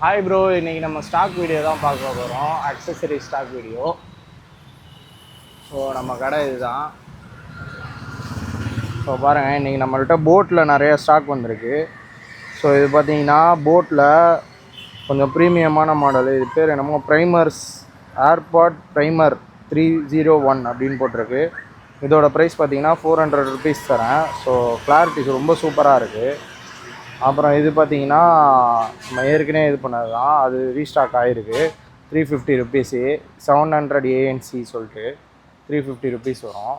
Hi bro, இன்றைக்கி நம்ம stock video தான் பார்க்க போகிறோம். Accessory stock video. ஸோ நம்ம கடை இதுதான். ஸோ பாருங்கள், இன்றைக்கி நம்மள்கிட்ட போட்டில் நிறைய ஸ்டாக் வந்திருக்கு. ஸோ இது பார்த்தீங்கன்னா போட்டில் கொஞ்சம் ப்ரீமியமான மாடல். இது பேர் என்னமோ ப்ரைமர்ஸ் ஏர்பாட் ப்ரைமர் 301 அப்படின்னு போட்டிருக்கு. இதோட ப்ரைஸ் பார்த்தீங்கன்னா 400 ருபீஸ் தரேன். ஸோ கிளாரிட்டி ரொம்ப சூப்பராக இருக்குது. அப்புறம் இது பார்த்தீங்கன்னா நம்ம ஏற்கனவே இது பண்ணது தான், அது ரீஸ்டாக் ஆகிருக்கு. 350 ருபீஸு 700 ANC சொல்லிட்டு 350 ருபீஸ் வரும்.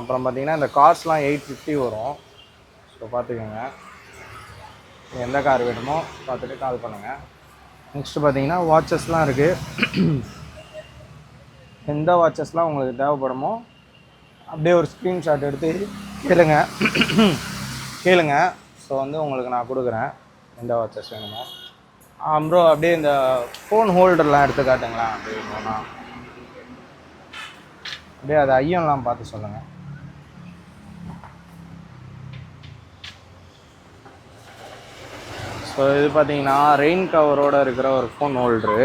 அப்புறம் பார்த்தீங்கன்னா இந்த கார்ஸ்லாம் 850 வரும். ஸோ பார்த்துக்கோங்க, எந்த கார் வேணுமோ பார்த்துட்டு கால் பண்ணுங்கள். நெக்ஸ்ட்டு பார்த்தீங்கன்னா வாட்சஸ்லாம் இருக்குது. எந்த வாட்சஸ்லாம் உங்களுக்கு தேவைப்படுமோ அப்படியே ஒரு ஸ்க்ரீன்ஷாட் எடுத்து கேளுங்க. ஸோ வந்து உங்களுக்கு நான் கொடுக்குறேன் எந்த வாட்சஸ் வேணுமோ. ப்ரோ அப்படியே இந்த ஃபோன் ஹோல்டர்லாம் எடுத்து காட்டுங்களேன். அப்படின்னா அப்படியே அது ஐயம்லாம் பார்த்து சொல்லுங்கள். ஸோ இது பார்த்தீங்கன்னா ரெயின் கவரோடு இருக்கிற ஒரு ஃபோன் ஹோல்டரு.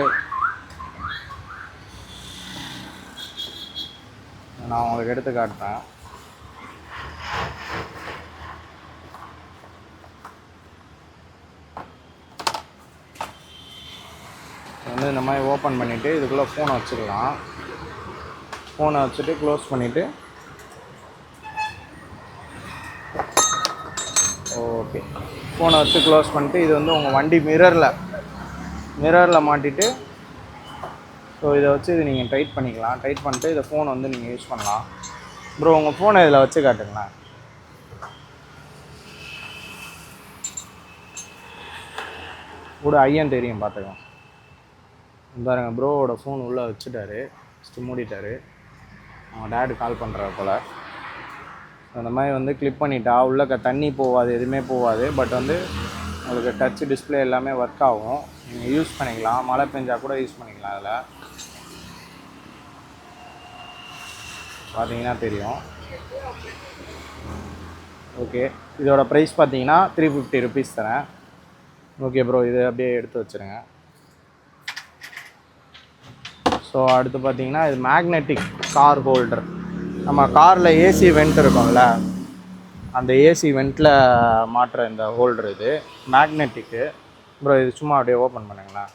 நான் உங்களுக்கு எடுத்து காட்டுறேன். வந்து இந்த மாதிரி ஓப்பன் பண்ணிவிட்டு இதுக்குள்ளே ஃபோனை வச்சுக்கலாம். ஃபோனை வச்சுட்டு க்ளோஸ் பண்ணிவிட்டு ஓகே, ஃபோனை வச்சு க்ளோஸ் பண்ணிட்டு இது வந்து உங்கள் வண்டி மிரரில் மாட்டிட்டு ஸோ இதை வச்சு இது நீங்கள் டைட் பண்ணிக்கலாம். டைட் பண்ணிட்டு இதை ஃபோன் வந்து நீங்கள் யூஸ் பண்ணலாம். ப்ரோ உங்கள் ஃபோனை இதில் வச்சு காட்டுங்களேன். கூட ஐயன் தெரியும் பார்த்துக்கலாம். பாருங்க, ப்ரோவோட ஃபோன் உள்ளே வச்சுட்டாரு, ஃபஸ்ட்டு மூடிட்டார். அவங்க டேடு கால் பண்ணுறாரு போல். அந்த மாதிரி வந்து கிளிப் பண்ணிட்டா உள்ளே தண்ணி போகாது, எதுவுமே போகாது. பட் வந்து உங்களுக்கு டச் டிஸ்பிளே எல்லாமே ஒர்க் ஆகும். நீங்கள் யூஸ் பண்ணிக்கலாம், மழை பெஞ்சால் கூட யூஸ் பண்ணிக்கலாம். அதில் பார்த்தீங்கன்னா தெரியும். ஓகே, இதோட ப்ரைஸ் பார்த்தீங்கன்னா 350 ருபீஸ் தரேன். ஓகே ப்ரோ, இது அப்படியே எடுத்து வச்சுருங்க. ஸோ அடுத்து பார்த்தீங்கன்னா இது மேக்னெட்டிக் கார் ஹோல்டர். நம்ம காரில் ஏசி வெண்ட் இருக்கும்ல, அந்த ஏசி வெண்ட்டில் மாட்டுற இந்த ஹோல்டர். இது மேக்னெட்டிக்கு ப்ரோ. இது சும்மா அப்படியே ஓப்பன் பண்ணுங்களேன்.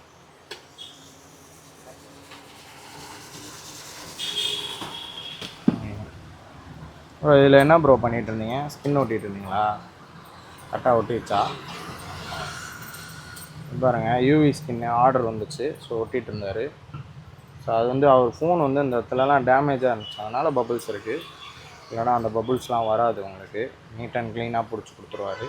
ப்ரோ இதில் என்ன ப்ரோ பண்ணிகிட்டு இருந்தீங்க? ஸ்கின் ஒட்டிகிட்டு இருந்தீங்களா? கரெக்டாக ஒட்டிடுச்சா? பாருங்கள், யூவி ஸ்கின் ஆர்டர் வந்துச்சு. ஸோ ஒட்டிகிட்டு இருந்தார். ஸோ அது வந்து அவர் ஃபோன் வந்து இந்த இடத்துலலாம் டேமேஜாக இருந்துச்சு, அதனால் பபுள்ஸ் இருக்குது. இல்லைனா அந்த பபுள்ஸ்லாம் வராது. உங்களுக்கு நீட் அண்ட் க்ளீனாக பிடிச்சி கொடுத்துருவாரு.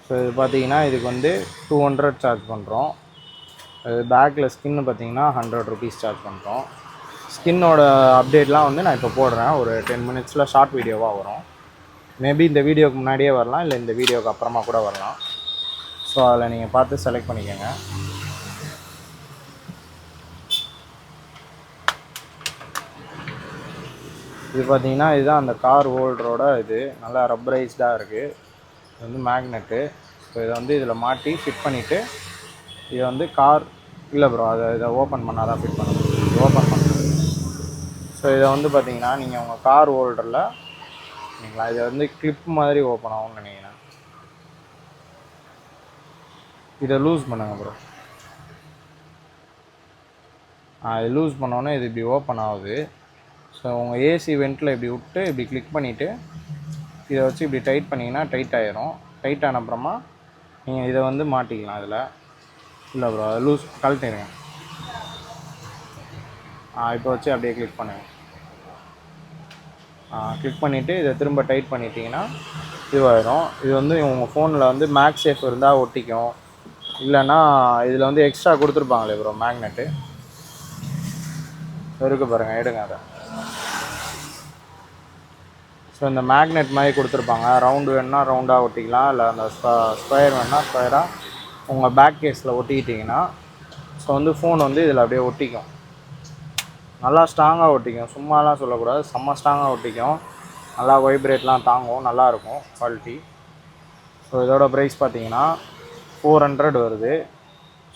ஸோ இது பார்த்தீங்கன்னா இதுக்கு வந்து 200 சார்ஜ் பண்ணுறோம். அது பேக்கில் ஸ்கின்னு பார்த்தீங்கன்னா 100 ருபீஸ் சார்ஜ் பண்ணுறோம். ஸ்கின்னோட அப்டேட்லாம் வந்து நான் இப்போ போடுறேன். ஒரு 10 மினிட்ஸில் ஷார்ட் வீடியோவாக வரும். மேபி இந்த வீடியோக்கு முன்னாடியே வரலாம், இல்லை இந்த வீடியோக்கு அப்புறமா கூட வரலாம். ஸோ அதில் நீங்கள் பார்த்து செலக்ட் பண்ணிக்கோங்க. இது பார்த்தீங்கன்னா இதுதான் அந்த கார் ஹோல்டரோட. இது நல்லா ரப்பரைஸ்டாக இருக்குது. இது வந்து மேக்னெட்டு. ஸோ இதை வந்து இதில் மாட்டி ஃபிட் பண்ணிவிட்டு இதை வந்து கார் இல்லை ப்ரோ, இதை ஓப்பன் பண்ணால் தான் ஃபிட் பண்ண முடியும். இது ஓப்பன் பண்ணுறது. ஸோ இதை வந்து பார்த்தீங்கன்னா நீங்கள் உங்கள் கார் ஹோல்டரில் நீங்களா இதை வந்து கிளிப் மாதிரி ஓப்பன் ஆகும்னு நினைக்கிறேன். இதை லூஸ் பண்ணுங்க ப்ரோ. இது லூஸ் பண்ணோன்னே இது இப்படி ஓப்பன் ஆகுது. ஸோ உங்கள் ஏசி வெண்ட்டில் இப்படி விட்டு இப்படி கிளிக் பண்ணிவிட்டு இதை வச்சு இப்படி டைட் பண்ணிங்கன்னா டைட் ஆகிரும். டைட் ஆன அப்புறமா நீங்கள் இதை வந்து மாட்டிக்கலாம். இதில் இல்லை ப்ரோ, அதை லூஸ் கழட்டிடுங்க. இப்போ வச்சு அப்படியே கிளிக் பண்ணுங்கள். கிளிக் பண்ணிவிட்டு இதை திரும்ப டைட் பண்ணிட்டீங்கன்னா இதுவாகிடும். இது வந்து உங்கள் ஃபோனில் வந்து மேக் சேஃப் இருந்தால் ஒட்டிக்கும். இல்லைன்னா இதில் வந்து எக்ஸ்ட்ரா கொடுத்துருப்பாங்களே ப்ரோ மேக்னெட்டு இருக்குது பாருங்கள், எடுங்க அதை. ஸோ இந்த மேக்னெட் மாதிரி கொடுத்துருப்பாங்க. ரவுண்டு வேணுன்னா ரவுண்டாக ஒட்டிக்கலாம், இல்லை அந்த ஸ்கொயர் வேணுன்னா ஸ்கொயராக உங்கள் பேக் கேஸில் ஒட்டிக்கிட்டிங்கன்னா ஸோ வந்து ஃபோன் வந்து இதில் அப்படியே ஒட்டிக்கும். நல்லா ஸ்ட்ராங்காக ஒட்டிக்கும். சும்மாலாம் சொல்லக்கூடாது, செம்ம ஸ்ட்ராங்காக ஒட்டிக்கும். நல்லா வைப்ரேட்லாம் தாங்கும், நல்லாயிருக்கும் குவாலிட்டி. ஸோ இதோட ப்ரைஸ் பார்த்தீங்கன்னா 400 வருது.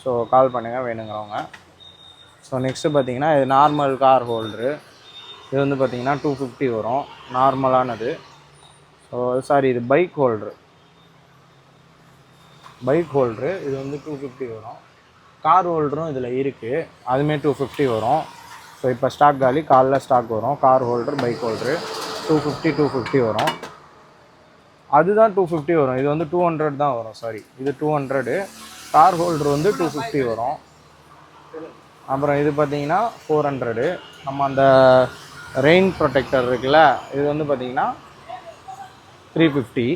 ஸோ கால் பண்ணுங்கள் வேணுங்கிறவங்க. ஸோ நெக்ஸ்ட்டு பார்த்தீங்கன்னா இது நார்மல் கார் ஹோல்ட்ரு. இது வந்து பார்த்தீங்கன்னா 250 வரும் நார்மலானது. ஸோ சாரி, இது பைக் ஹோல்ட்ரு. இது வந்து 250 வரும். கார் ஹோல்டரும் இதில் இருக்குது, அதுவுமே 250 வரும். ஸோ இப்போ ஸ்டாக் காலி, காலைல ஸ்டாக் வரும். கார் ஹோல்டர், பைக் ஹோல்டரு 250 வரும். அதுதான் 250 வரும். இது வந்து 200 தான் வரும். சாரி, இது 200. கார் ஹோல்டர் வந்து 250 வரும். அப்புறம் இது பார்த்தீங்கன்னா 400. நம்ம அந்த ரெயின் ப்ரொடெக்டர் இருக்குல்ல, இது வந்து பார்த்தீங்கன்னா 350.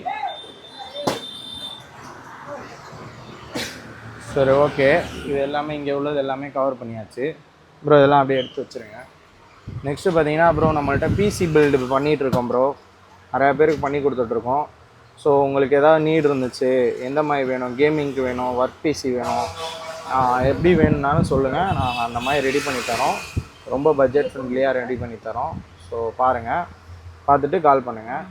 சரி, ஓகே. இது எல்லாமே இங்கே உள்ளது எல்லாமே கவர் பண்ணியாச்சு. ப்ரோ இதெல்லாம் அப்படியே எடுத்து வச்சுருங்க. நெக்ஸ்ட்டு பார்த்தீங்கன்னா ப்ரோ நம்மள்ட்ட பிசி பில்டு பண்ணிகிட்ருக்கோம் ப்ரோ. நிறையா பேருக்கு பண்ணி கொடுத்துட்ருக்கோம். ஸோ உங்களுக்கு எதாவது நீட் இருந்துச்சு, எந்த மாதிரி வேணும், கேமிங்க்கு வேணும், ஒர்க் பிசி வேணும், எப்படி வேணும்னாலும் சொல்லுங்கள். நாங்கள் அந்த மாதிரி ரெடி பண்ணி தரோம். ரொம்ப பட்ஜெட் ஃப்ரெண்ட்லியாக ரெடி பண்ணி தரோம். ஸோ பாருங்கள், பார்த்துட்டு கால் பண்ணுங்கள்.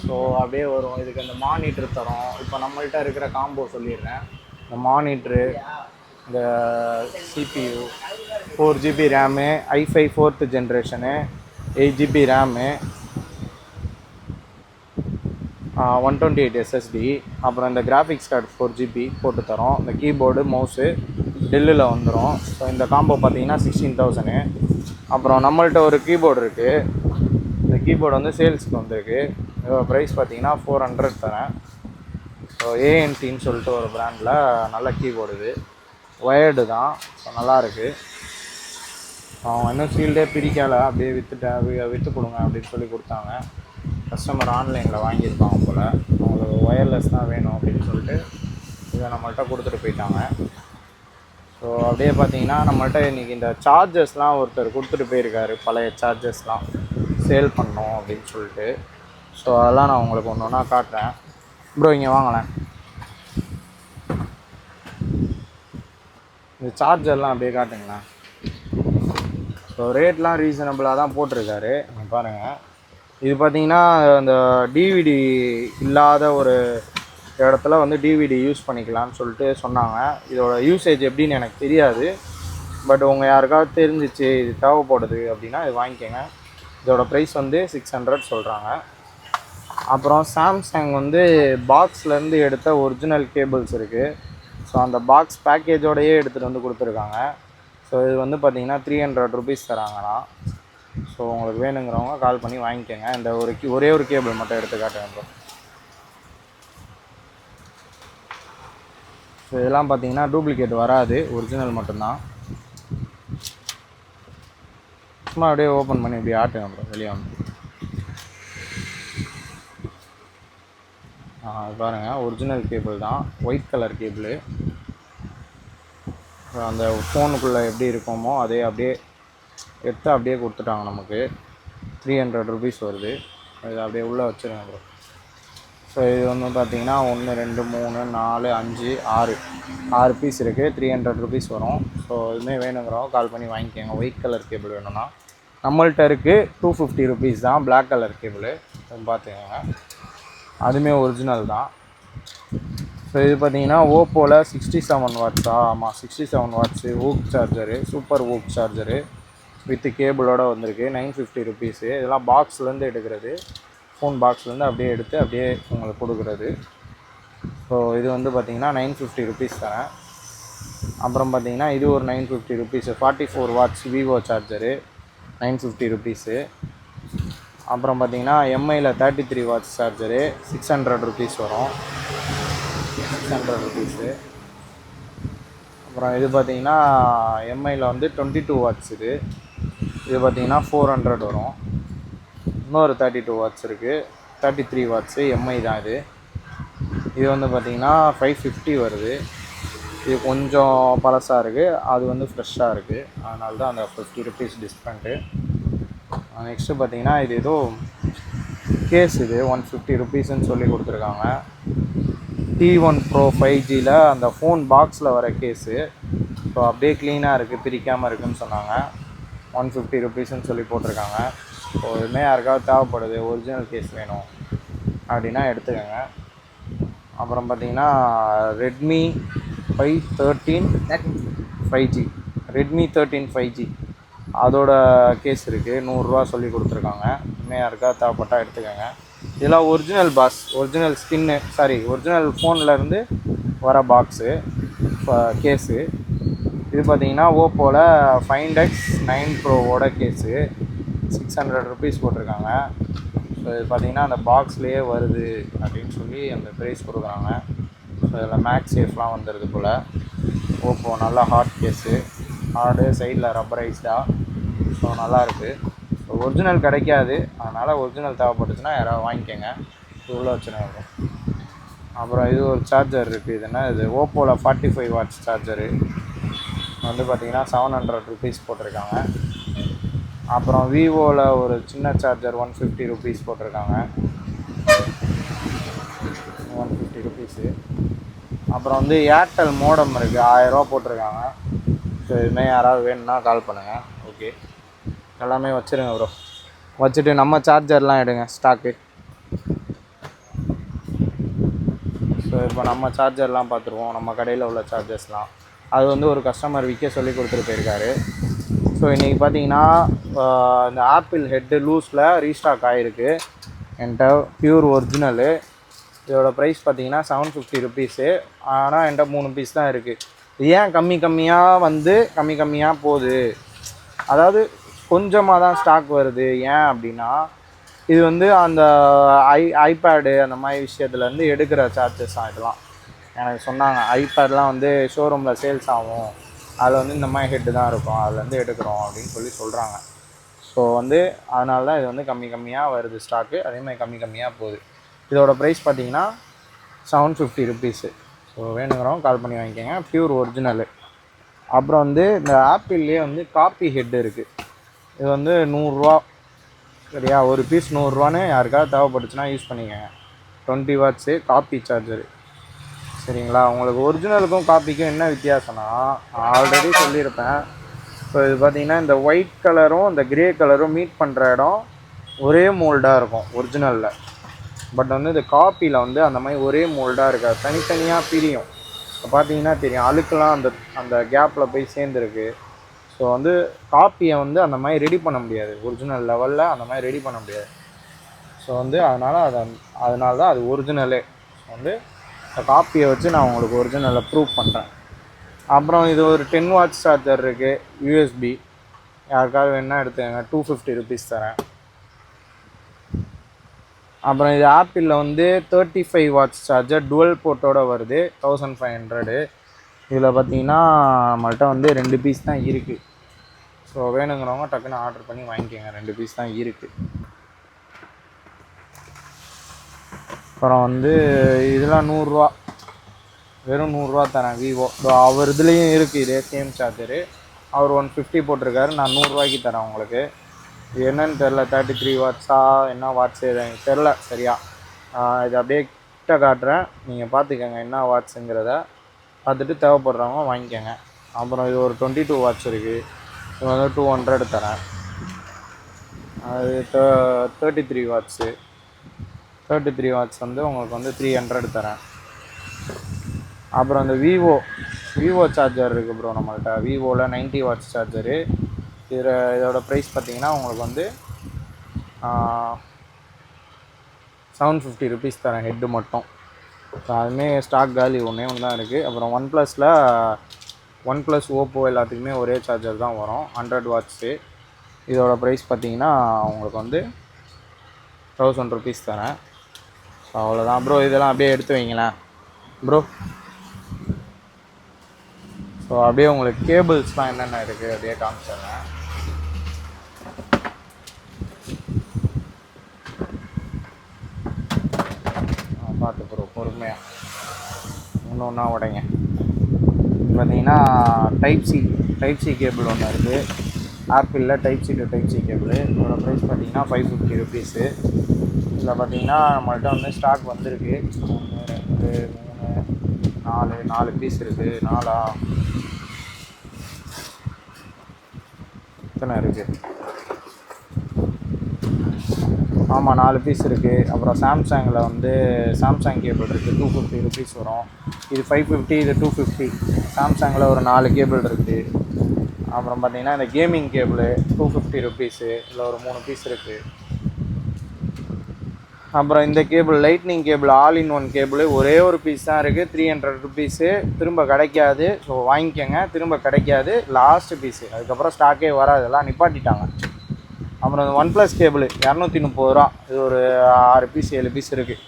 ஸோ அப்படியே வரும். இதுக்கு இந்த மானிட்டர் தரோம். இப்போ நம்மள்ட்ட இருக்கிற காம்போ சொல்லிடுறேன். இந்த மானிட்ரு, இந்த CPU, 4GB RAM, i5 4th generation, 8GB RAM, 128 SSD, அப்புறம் இந்த கிராஃபிக்ஸ் கார்டு 4GB போட்டு தரோம். இந்த கீபோர்டு, மவுஸு டெல்லில் வந்துடும். ஸோ இந்த காம்போ பார்த்தீங்கன்னா 16,000. அப்புறம் நம்மள்ட்ட ஒரு கீபோர்டு இருக்குது. இந்த கீபோர்டு வந்து சேல்ஸுக்கு வந்திருக்கு. இதோட ப்ரைஸ் பார்த்தீங்கன்னா 400 தரேன். ஸோ ANTன்னு சொல்லிட்டு ஒரு பிராண்டில் நல்ல கீபோர்டு. இது ஒயர்டு தான். ஸோ நல்லாயிருக்கு. அவங்க இன்னும் ஃபீல்டே பிரிக்கலை, அப்படியே விற்று கொடுங்க அப்படின்னு சொல்லி கொடுத்தாங்க. கஸ்டமர் ஆன்லைனில் வாங்கியிருப்பாங்க போல். அவங்களுக்கு ஒயர்லெஸ் தான் வேணும் அப்படின்னு சொல்லிட்டு இதை நம்மள்ட்ட கொடுத்துட்டு போயிட்டாங்க. ஸோ அப்படியே பார்த்தீங்கன்னா நம்மள்ட்ட இன்றைக்கி இந்த சார்ஜர்ஸ்லாம் ஒருத்தர் கொடுத்துட்டு போயிருக்காரு. பழைய சார்ஜர்ஸ்லாம் சேல் பண்ணோம் அப்படின்னு சொல்லிட்டு. ஸோ அதெல்லாம் நான் உங்களுக்கு ஒன்று ஒன்றா காட்டுறேன். ப்ரோ இங்கே வாங்களேன். இந்த சார்ஜர்லாம் அப்படியே காட்டுங்களேன். ஸோ ரேட்லாம் ரீசனபிளாக தான் போட்டிருக்காரு. பாருங்கள், இது பார்த்தீங்கன்னா அந்த டிவிடி இல்லாத ஒரு இடத்துல வந்து டிவிடி யூஸ் பண்ணிக்கலாம்னு சொல்லிட்டு சொன்னாங்க. இதோட யூசேஜ் எப்படின்னு எனக்கு தெரியாது. பட் உங்கள் யாருக்காவது தெரிஞ்சிச்சு இது தேவைப்படுது அப்படின்னா இது வாங்கிக்கோங்க. இதோட ப்ரைஸ் வந்து 600 சொல்கிறாங்க. அப்புறம் சாம்சங் வந்து பாக்ஸ்லேருந்து எடுத்த ஒரிஜினல் கேபிள்ஸ் இருக்குது. ஸோ அந்த பாக்ஸ் பேக்கேஜோடையே எடுத்துகிட்டு வந்து கொடுத்துருக்காங்க. ஸோ இது வந்து பார்த்திங்கன்னா 300 rupees தராங்கண்ணா. ஸோ உங்களுக்கு வேணுங்கிறவங்க கால் பண்ணி வாங்கிக்கோங்க. இந்த ஒரே ஒரு கேபிள் மட்டும் எடுத்து காட்டுங்க ப்ரோ. ஸோ இதெல்லாம் பார்த்தீங்கன்னா டூப்ளிகேட் வராது, ஒரிஜினல் மட்டும்தான். சும்மா அப்படியே ஓப்பன் பண்ணி இப்படி ஆட்டுங்க ப்ரோ, வெளியே வந்து. பாருங்கள், ஒரிஜினல் கேபிள் தான், ஒயிட் கலர் கேபிள். அந்த ஃபோனுக்குள்ளே எப்படி இருக்குமோ அதே அப்படியே எடுத்து அப்படியே கொடுத்துட்டாங்க நமக்கு. 300 rupees வருது. இதை அப்படியே உள்ளே வச்சுருங்க ப்ரோ. ஸோ இது வந்து பார்த்தீங்கன்னா 1 2 3 4 5 6 பீஸ் இருக்குது. 300 rupees வரும். ஸோ இதுவுமே வேணுங்கிறவங்க கால் பண்ணி வாங்கிக்கோங்க. ஒயிட் கலர் கேபிள் வேணும்னா நம்மள்ட்ட இருக்குது. 250 rupees தான் பிளாக் கலர் கேபிள். பார்த்துக்கோங்க, அதுவுமே ஒரிஜினல் தான். ஸோ இது பார்த்தீங்கன்னா ஓப்போவில் 67 watts. ஆமாம், 67 watts ஊக் சார்ஜரு, சூப்பர் ஊக் சார்ஜரு வித் கேபிளோடு வந்திருக்கு. 950 rupees. இதெல்லாம் பாக்ஸ்லேருந்து எடுக்கிறது, ஃபோன் பாக்ஸ்லேருந்து அப்படியே எடுத்து அப்படியே உங்களுக்கு கொடுக்குறது. ஸோ இது வந்து பார்த்திங்கன்னா 950 rupees தரேன். அப்புறம் பார்த்திங்கன்னா இது ஒரு 950 rupees 44 watts Vivo charger, 950 rupees. அப்புறம் பார்த்திங்கன்னா எம்ஐயில் 33 watts சார்ஜரு 600 rupees வரும். 600 rupees. அப்புறம் இது பார்த்திங்கன்னா எம்ஐயில் வந்து 22 watts. இது பார்த்திங்கன்னா 400 வரும். இன்னொரு 32 watts இருக்குது, 33 watts எம்ஐ தான். இது வந்து பார்த்திங்கன்னா 550 வருது. இது கொஞ்சம் பழசாக இருக்குது, அது வந்து ஃப்ரெஷ்ஷாக இருக்குது, அதனால தான் அந்த 50 rupees டிஸ்கவுண்ட்டு. நெக்ஸ்ட்டு பார்த்திங்கன்னா இது ஏதோ கேஸ், இது 150 rupeesன்னு சொல்லி கொடுத்துருக்காங்க. T1 Pro 5Gயில் அந்த ஃபோன் பாக்ஸில் வர கேஸு. ஸோ அப்படியே க்ளீனாக இருக்குது, பிரிக்காமல் இருக்குதுன்னு சொன்னாங்க. 150 rupeesன்னு சொல்லி போட்டிருக்காங்க. ஸோ இதுவுமே யாருக்காவது தேவைப்படுது, ஒரிஜினல் கேஸ் வேணும் அப்படின்னா எடுத்துக்கோங்க. அப்புறம் பார்த்தீங்கன்னா ரெட்மி 513 5G, ரெட்மி 13 5G அதோட கேஸ் இருக்குது. 100 சொல்லி கொடுத்துருக்காங்க. இன்னும் யாருக்கா தேவைப்பட்டால் எடுத்துக்கோங்க. இதெல்லாம் original boss, original skin, sorry original ஃபோன்லேருந்து வர பாக்ஸு கேஸு. இது பார்த்தீங்கன்னா ஓப்போவில் Find X9 ப்ரோவோட கேஸு 600 ருபீஸ் போட்டிருக்காங்க. ஸோ இது பார்த்தீங்கன்னா அந்த பாக்ஸ்லேயே வருது அப்படின்னு சொல்லி அந்த ப்ரைஸ் கொடுக்குறாங்க. ஸோ இதில் மேக்ஸ் சேஃப்லாம் வந்துடுது போல். ஓப்போ நல்லா ஹார்ட் கேஸு, ஹார்டு, சைடில் ரப்பரைஸ்டாக. ஸோ நல்லாயிருக்கு. ஸோ ஒரிஜினல் கிடைக்காது, அதனால் ஒரிஜினல் தேவைப்பட்டுச்சுன்னா யாராவது வாங்கிக்கோங்க. இது உள்ள வச்சுருங்க. அப்புறம் இது ஒரு சார்ஜர் இருக்குது. இது என்ன, இது ஓப்போவில் 45 வாட்ஸ் சார்ஜரு வந்து பார்த்திங்கன்னா 700 ருபீஸ் போட்டிருக்காங்க. அப்புறம் விவோவில் ஒரு சின்ன சார்ஜர் 150 ருபீஸ் போட்டிருக்காங்க. 150 ருபீஸு. அப்புறம் வந்து ஏர்டெல் மோடம் இருக்குது, 1000 ரூபா போட்டிருக்காங்க. ஸோ இதுமாதிரி யாராவது வேணும்னா கால் பண்ணுங்கள். ஓகே, எல்லாமே வச்சுருங்க ப்ரோ. வச்சுட்டு நம்ம சார்ஜர்லாம் எடுங்க ஸ்டாக்கு. ஸோ இப்போ நம்ம சார்ஜர்லாம் பார்த்துருவோம், நம்ம கடையில் உள்ள சார்ஜர்ஸ்லாம். அது வந்து ஒரு கஸ்டமர் விற்க சொல்லி கொடுத்துட்டு போயிருக்காரு. ஸோ இன்றைக்கி பார்த்தீங்கன்னா இந்த ஆப்பிள் ஹெட்டு லூஸில் ரீஸ்டாக் ஆகிருக்கு என்கிட்ட, பியூர் ஒரிஜினலு. இதோட ப்ரைஸ் பார்த்தீங்கன்னா 750 ருபீஸு. ஆனால் என்கிட்ட 3 பீஸ் தான் இருக்குது. ஏன் கம்மி கம்மியாக போகுது, அதாவது கொஞ்சமாக தான் ஸ்டாக் வருது. ஏன் அப்படின்னா இது வந்து அந்த ஐபேடு அந்த மாதிரி விஷயத்துலேருந்து எடுக்கிற சார்ஜஸ் தான் இதெல்லாம். எனக்கு சொன்னாங்க ஐபேட்லாம் வந்து ஷோரூமில் சேல்ஸ் ஆகும், அதில் வந்து இந்த மாதிரி ஹெட்டு தான் இருக்கும், அதுலேருந்து எடுக்கிறோம் அப்படின்னு சொல்லி சொல்கிறாங்க. ஸோ வந்து அதனால தான் இது வந்து கம்மியாக வருது ஸ்டாக்கு, அதேமாதிரி கம்மியாக போகுது. இதோட ப்ரைஸ் பார்த்தீங்கன்னா 750 ருபீஸு. ஸோ வேணுங்கிறவங்க கால் பண்ணி வாங்கிக்கோங்க, பியூர் ஒரிஜினலு. அப்புறம் வந்து இந்த ஆப்பிள்லேயே வந்து காப்பி ஹெட்டு இருக்குது. இது வந்து 100 சரியா, ஒரு பீஸ் 100 யாருக்காவது தேவைப்பட்டுச்சுன்னா யூஸ் பண்ணிக்கோங்க. 20 வாட்ஸு காப்பி சார்ஜரு. சரிங்களா, உங்களுக்கு ஒரிஜினலுக்கும் காப்பிக்கும் என்ன வித்தியாசம்னா ஆல்ரெடி சொல்லியிருப்பேன். ஸோ இது பார்த்திங்கன்னா இந்த ஒயிட் கலரும் இந்த க்ரே கலரும் மீட் பண்ணுற இடம் ஒரே மோல்டாக இருக்கும் ஒரிஜினலில். பட் வந்து இந்த காப்பியில் வந்து அந்த மாதிரி ஒரே மோல்டாக இருக்காது, தனித்தனியாக பிரியும். இப்போ பார்த்தீங்கன்னா தெரியும், அழுக்கெல்லாம் அந்த கேப்பில் போய் சேர்ந்துருக்கு. ஸோ வந்து காப்பியை வந்து அந்த மாதிரி ரெடி பண்ண முடியாது, ஒரிஜினல் லெவலில் அந்த மாதிரி ரெடி பண்ண முடியாது. ஸோ வந்து அதனால தான் அது ஒரிஜினலே. வந்து இந்த காப்பியை வச்சு நான் உங்களுக்கு ஒரிஜினலை ப்ரூவ் பண்ணுறேன். அப்புறம் இது ஒரு 10 வாட்ஸ் சார்ஜர் இருக்குது, யூஎஸ்பி. யாருக்காவது வேணுன்னா எடுத்துக்கங்க, 250 ருபீஸ் தரேன். அப்புறம் இது ஆப்பிளில் வந்து 35 வாட்ஸ் சார்ஜர் டுவல் போர்ட்டோடு வருது, 1500. இதில் பார்த்தீங்கன்னா நம்மள்கிட்ட வந்து 2 பீஸ் தான் இருக்குது. ஸோ வேணுங்கிறவங்க டக்குன்னு ஆர்டர் பண்ணி வாங்கிக்கோங்க, 2 பீஸ் தான் இருக்குது. அப்புறம் வந்து இதெல்லாம் 100, வெறும் 100 தரேன். விவோ அவர் இதுலேயும் இருக்குது இதே சேம் சார்ஜரு, அவர் 150 போட்டிருக்காரு, நான் 100 தரேன் உங்களுக்கு. இது என்னன்னு தெரில, 33 வாட்ஸா என்ன வாட்ஸு எனக்கு தெரில சரியா. இது அப்படியே கிட்ட காட்டுறேன், நீங்கள் பார்த்துக்கோங்க என்ன வாட்ஸுங்கிறத பார்த்துட்டு தேவைப்படுறவங்க வாங்கிக்கோங்க. அப்புறம் இது ஒரு 22 வாட்ஸ் இருக்குது, இது வந்து 200 தரேன். அது 33 வாட்ஸு, 33 வாட்ஸ் வந்து உங்களுக்கு வந்து 300 தரேன். அப்புறம் இந்த விவோ சார்ஜர் இருக்குது ப்ரோ நம்மள்கிட்ட, விவோவில் 90 வாட்ஸ் சார்ஜரு. இதோட ப்ரைஸ் பார்த்தீங்கன்னா உங்களுக்கு வந்து 750 ருபீஸ் தரேன் ஹெட்டு மட்டும். ஸோ அதுமாரி ஸ்டாக் காலி ஒன்று தான் இருக்குது. அப்புறம் ஒன் ப்ளஸ் ஓப்போ எல்லாத்துக்குமே ஒரே சார்ஜர் தான் வரும், 100 வாட்ஸு. இதோட ப்ரைஸ் பார்த்தீங்கன்னா உங்களுக்கு வந்து 1000 ருபீஸ் தரேன். ஸோ அவ்வளோதான் ப்ரோ, இதெல்லாம் அப்படியே எடுத்து வைங்களேன் ப்ரோ. ஸோ அப்படியே உங்களுக்கு கேபிள்ஸ்லாம் என்னென்ன இருக்குது அப்படியே காமிச்சிடுறேன். பார்த்து ப்ரோ பொறுமையாக ஒன்று உடைங்க. பார்த்தீங்கன்னா டைப் சி கேபிள் ஒன்று இருக்குது, ஆப்பிளில் type C to type C cable. இதோட ப்ரைஸ் பார்த்தீங்கன்னா 550 ருபீஸு. இதில் பார்த்தீங்கன்னா நம்மள்கிட்ட வந்து ஸ்டாக் வந்திருக்கு 1 2 3 4 பீஸ் இருக்குது. 4 எத்தனை இருக்குது, ஆமாம் 4 பீஸ் இருக்குது. அப்புறம் சாம்சங்கில் வந்து சாம்சங் கேபிள் இருக்குது, 250 ருபீஸ் வரும். இது 550, இது 250. சாம்சங்கில் ஒரு 4 கேபிள் இருக்குது. அப்புறம் பார்த்தீங்கன்னா இந்த கேமிங் கேபிள் 250 ருபீஸு, இதில் ஒரு 3 பீஸ் இருக்குது. அப்புறம் இந்த cable lightning cable all in one cable ஒரே ஒரு பீஸ் தான் இருக்குது, 300 ருபீஸு. திரும்ப கிடைக்காது. ஸோ வாங்கிக்கோங்க, திரும்ப கிடைக்காது, லாஸ்ட்டு பீஸு. அதுக்கப்புறம் ஸ்டாக்கே வராது, எல்லாம் நிப்பாட்டிட்டாங்க. அப்புறம் இந்த ஒன் ப்ளஸ் கேபிள் 230 ரூபா, இது ஒரு 6 பீஸ் 7 பீஸ் இருக்குது.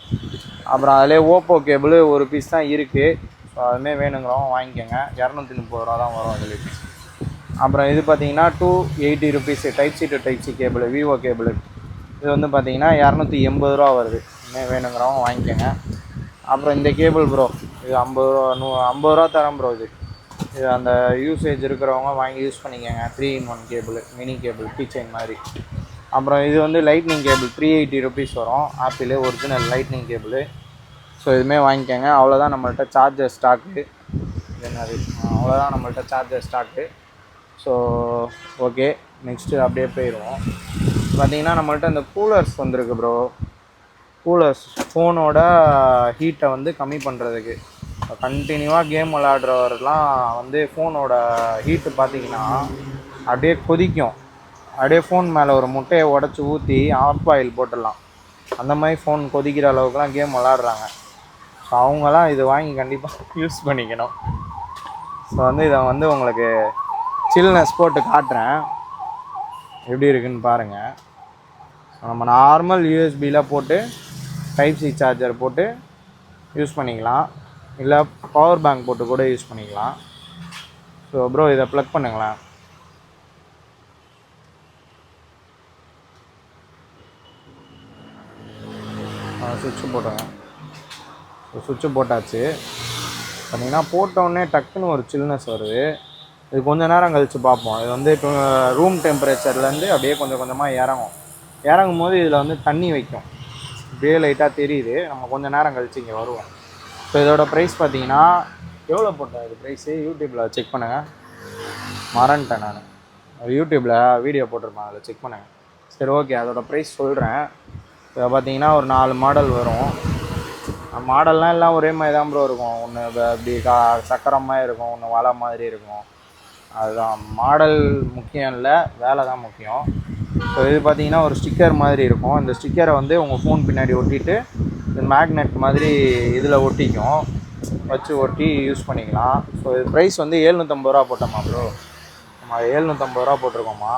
அப்புறம் அதிலே ஓப்போ கேபிள் ஒரு பீஸ் தான் இருக்குது. ஸோ அதுமாரி வேணுங்கிறவங்க வாங்கிக்கோங்க, 230 ரூபா தான் வரும் அதில் பீஸ். அப்புறம் இது பார்த்தீங்கன்னா 280 rupees type C to type C cable, Vivo cable. இது வந்து பார்த்தீங்கன்னா 280 ரூபா வருது. இன்னும் வேணுங்கிறவங்க வாங்கிக்கோங்க. அப்புறம் இந்த கேபிள் ப்ரோ, இது 50 ரூபா 50 ரூபா தரேன் ப்ரோ. இது அந்த யூசேஜ் இருக்கிறவங்க வாங்கி யூஸ் பண்ணிக்கோங்க. 3-in-1 cable, mini cable, key chain மாதிரி. அப்புறம் இது வந்து லைட்னிங் கேபிள் 380 ருபீஸ் வரும், Apple original lightning cable. So இதுவுமே வாங்கிக்கோங்க. அவ்வளோதான் நம்மள்கிட்ட சார்ஜர் ஸ்டாக்கு. என்னது, அவ்வளோதான் நம்மள்கிட்ட charger stock. So okay, next அப்படியே போயிடுவோம். பார்த்தீங்கன்னா நம்மள்கிட்ட இந்த கூலர்ஸ் வந்திருக்கு ப்ரோ. கூலர்ஸ் ஃபோனோட ஹீட்டை வந்து கம்மி பண்ணுறதுக்கு. கண்டினியூவாக கேம் விளாடுறவரெலாம் வந்து ஃபோனோட ஹீட்டு பார்த்திங்கன்னா அப்படியே கொதிக்கும். அப்படியே ஃபோன் மேலே ஒரு முட்டையை உடச்சி ஊற்றி ஆஃப் ஆயில் போட்டுடலாம். அந்த மாதிரி ஃபோன் கொதிக்கிற அளவுக்குலாம் கேம் விளாடுறாங்க. ஸோ அவங்களாம் இது வாங்கி கண்டிப்பாக யூஸ் பண்ணிக்கணும். ஸோ வந்து இதை வந்து உங்களுக்கு சில்னஸ் போட்டு காட்டுறேன், எப்படி இருக்குன்னு பாருங்கள். நம்ம நார்மல் யூஎஸ்பியில் போட்டு டைப் சி சார்ஜர் போட்டு யூஸ் பண்ணிக்கலாம், இல்லை பவர் பேங்க் போட்டு கூட யூஸ் பண்ணிக்கலாம். ஸோ ப்ரோ இதை ப்ளக் பண்ணுங்களேன். சுவிட்சு போட்டோங்க. சுவிட்சு போட்டாச்சு. பார்த்தீங்கன்னா போட்டோடனே டக்குன்னு ஒரு சில்னஸ் வருது. இது கொஞ்சம் நேரம் கழித்து பார்ப்போம். இது வந்து ரூம் டெம்பரேச்சர்லேருந்து அப்படியே கொஞ்சம் கொஞ்சமாக இறங்கும் போது இதில் வந்து தண்ணி வைக்கும், அப்படியே லைட்டாக தெரியுது. நம்ம கொஞ்சம் நேரம் கழித்து இங்கே வருவோம். ஸோ இதோட ப்ரைஸ் பார்த்தீங்கன்னா எவ்வளோ போட்டேன் இது ப்ரைஸு, யூடியூப்பில் செக் பண்ணுங்கள். மறந்துட்டேன் நான், யூடியூப்பில் வீடியோ போட்டிருப்பேன், அதில் செக் பண்ணுங்கள். சரி ஓகே, அதோடய ப்ரைஸ் சொல்கிறேன். இப்போ பார்த்தீங்கன்னா ஒரு 4 மாடல் வரும். மாடல்லாம் எல்லாம் ஒரே மாதிரி தான் ப்ரோ இருக்கும். ஒன்று அப்படி சக்கரமாக இருக்கும், ஒன்று வலை மாதிரி இருக்கும். அதுதான் மாடல் முக்கியம் இல்லை, வேலை தான் முக்கியம். ஸோ இது பார்த்தீங்கன்னா ஒரு ஸ்டிக்கர் மாதிரி இருக்கும். இந்த ஸ்டிக்கரை வந்து உங்கள் ஃபோன் பின்னாடி ஒட்டிட்டு இது மேக்னெட் மாதிரி இதில் ஒட்டிக்கும், வச்சு ஒட்டி யூஸ் பண்ணிக்கலாம். ஸோ இது ப்ரைஸ் வந்து 750 ரூபா போட்டோமா ப்ரோ. நம்ம 750 ரூபா போட்டிருக்கோமா.